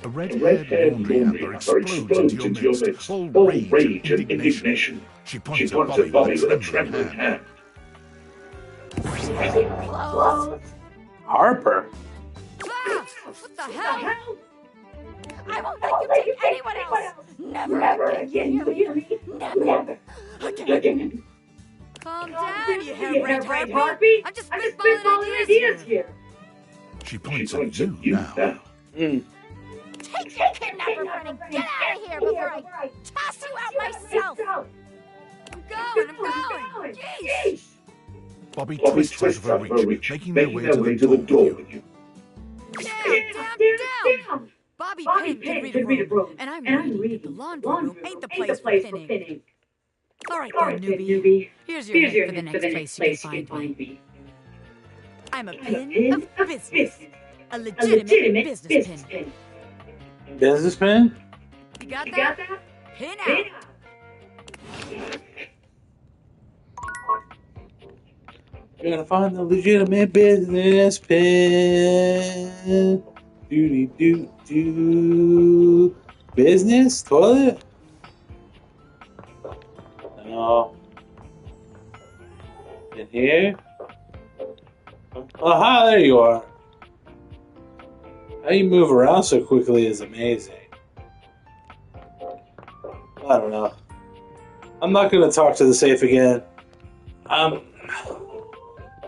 A red-haired laundry hamper explodes into your midst, all rage and indignation. She points at Bobby with a trembling hand. Clothes? Harper? What the hell? I won't let you take anyone else. Never again, you hear me? Never again. Calm down, you hair-brained harpy. I'm just spitballing ideas here. She points at you now. Take your kidnapper friend and get out of here before I toss you out myself. I'm going. Jeez. Bobby twists out of her reach, making their way to the door with you. Down. Bobby Payne can read a room, and I'm reading that the laundry room ain't the place for pinning. All right, then, newbie. Here's your hint for the next place you can find me. I'm a pin of business. A legitimate business pin. Business pin? You got that? Pin out. You're gonna find the legitimate business pin. Do. Business? Toilet? No. In here? Aha, there you are. How you move around so quickly is amazing. I don't know. I'm not gonna talk to the safe again. I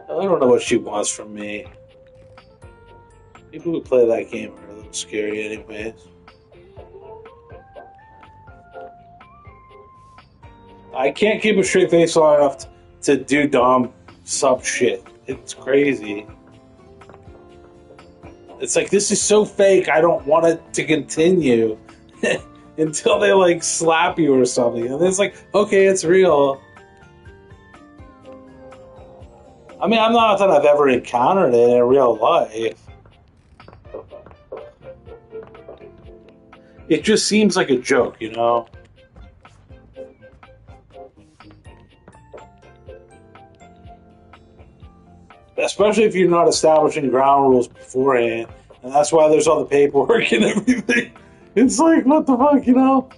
don't know what she wants from me. People who play that game are a little scary anyways. I can't keep a straight face long enough to do dumb sub shit. It's crazy. It's like, this is so fake, I don't want it to continue. Until they, like, slap you or something. And it's like, okay, it's real. I mean, I'm not that I've ever encountered it in real life. It just seems like a joke, you know? Especially if you're not establishing ground rules beforehand. And that's why there's all the paperwork and everything. It's like, what the fuck, you know?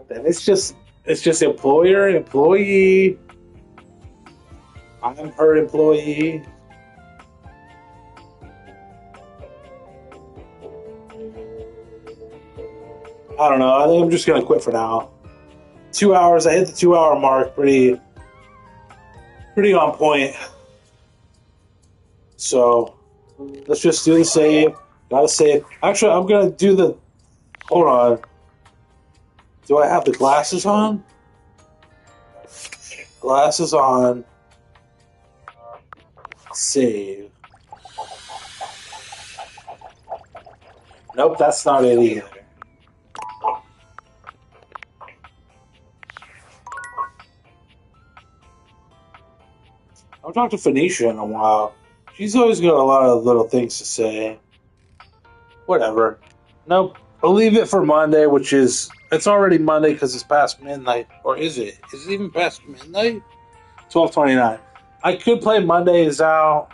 Then it's just employer, employee. I'm her employee. I don't know. I think I'm just gonna quit for now. 2 hours. I hit the 2 hour mark. Pretty on point. So let's just do the save. Gotta save. Actually, I'm gonna do the. Hold on. Do I have the glasses on? Glasses on. Save. Nope, that's not it either. I haven't talked to Phoenicia in a while. She's always got a lot of little things to say. Whatever. Nope. I'll leave it for Monday, which is it's already Monday because it's past midnight, or is it? Is it even past midnight? 12:29. I could play Mondays out.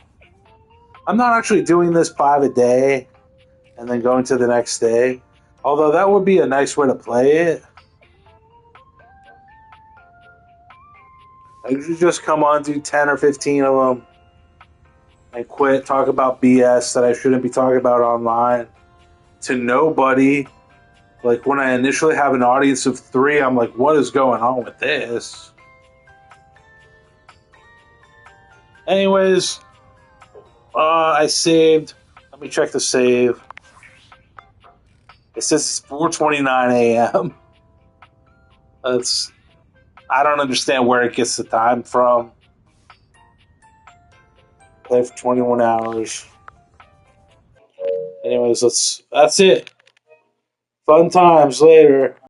I'm not actually doing this 5 a day and then going to the next day. Although that would be a nice way to play it. I usually just come on, do 10 or 15 of them, and quit, talk about BS that I shouldn't be talking about online to nobody. Like when I initially have an audience of 3, I'm like, what is going on with this? Anyways, I saved. Let me check the save. It says it's 4:29 a.m. That's I don't understand where it gets the time from. Play for 21 hours. Anyways, that's it. Fun times later.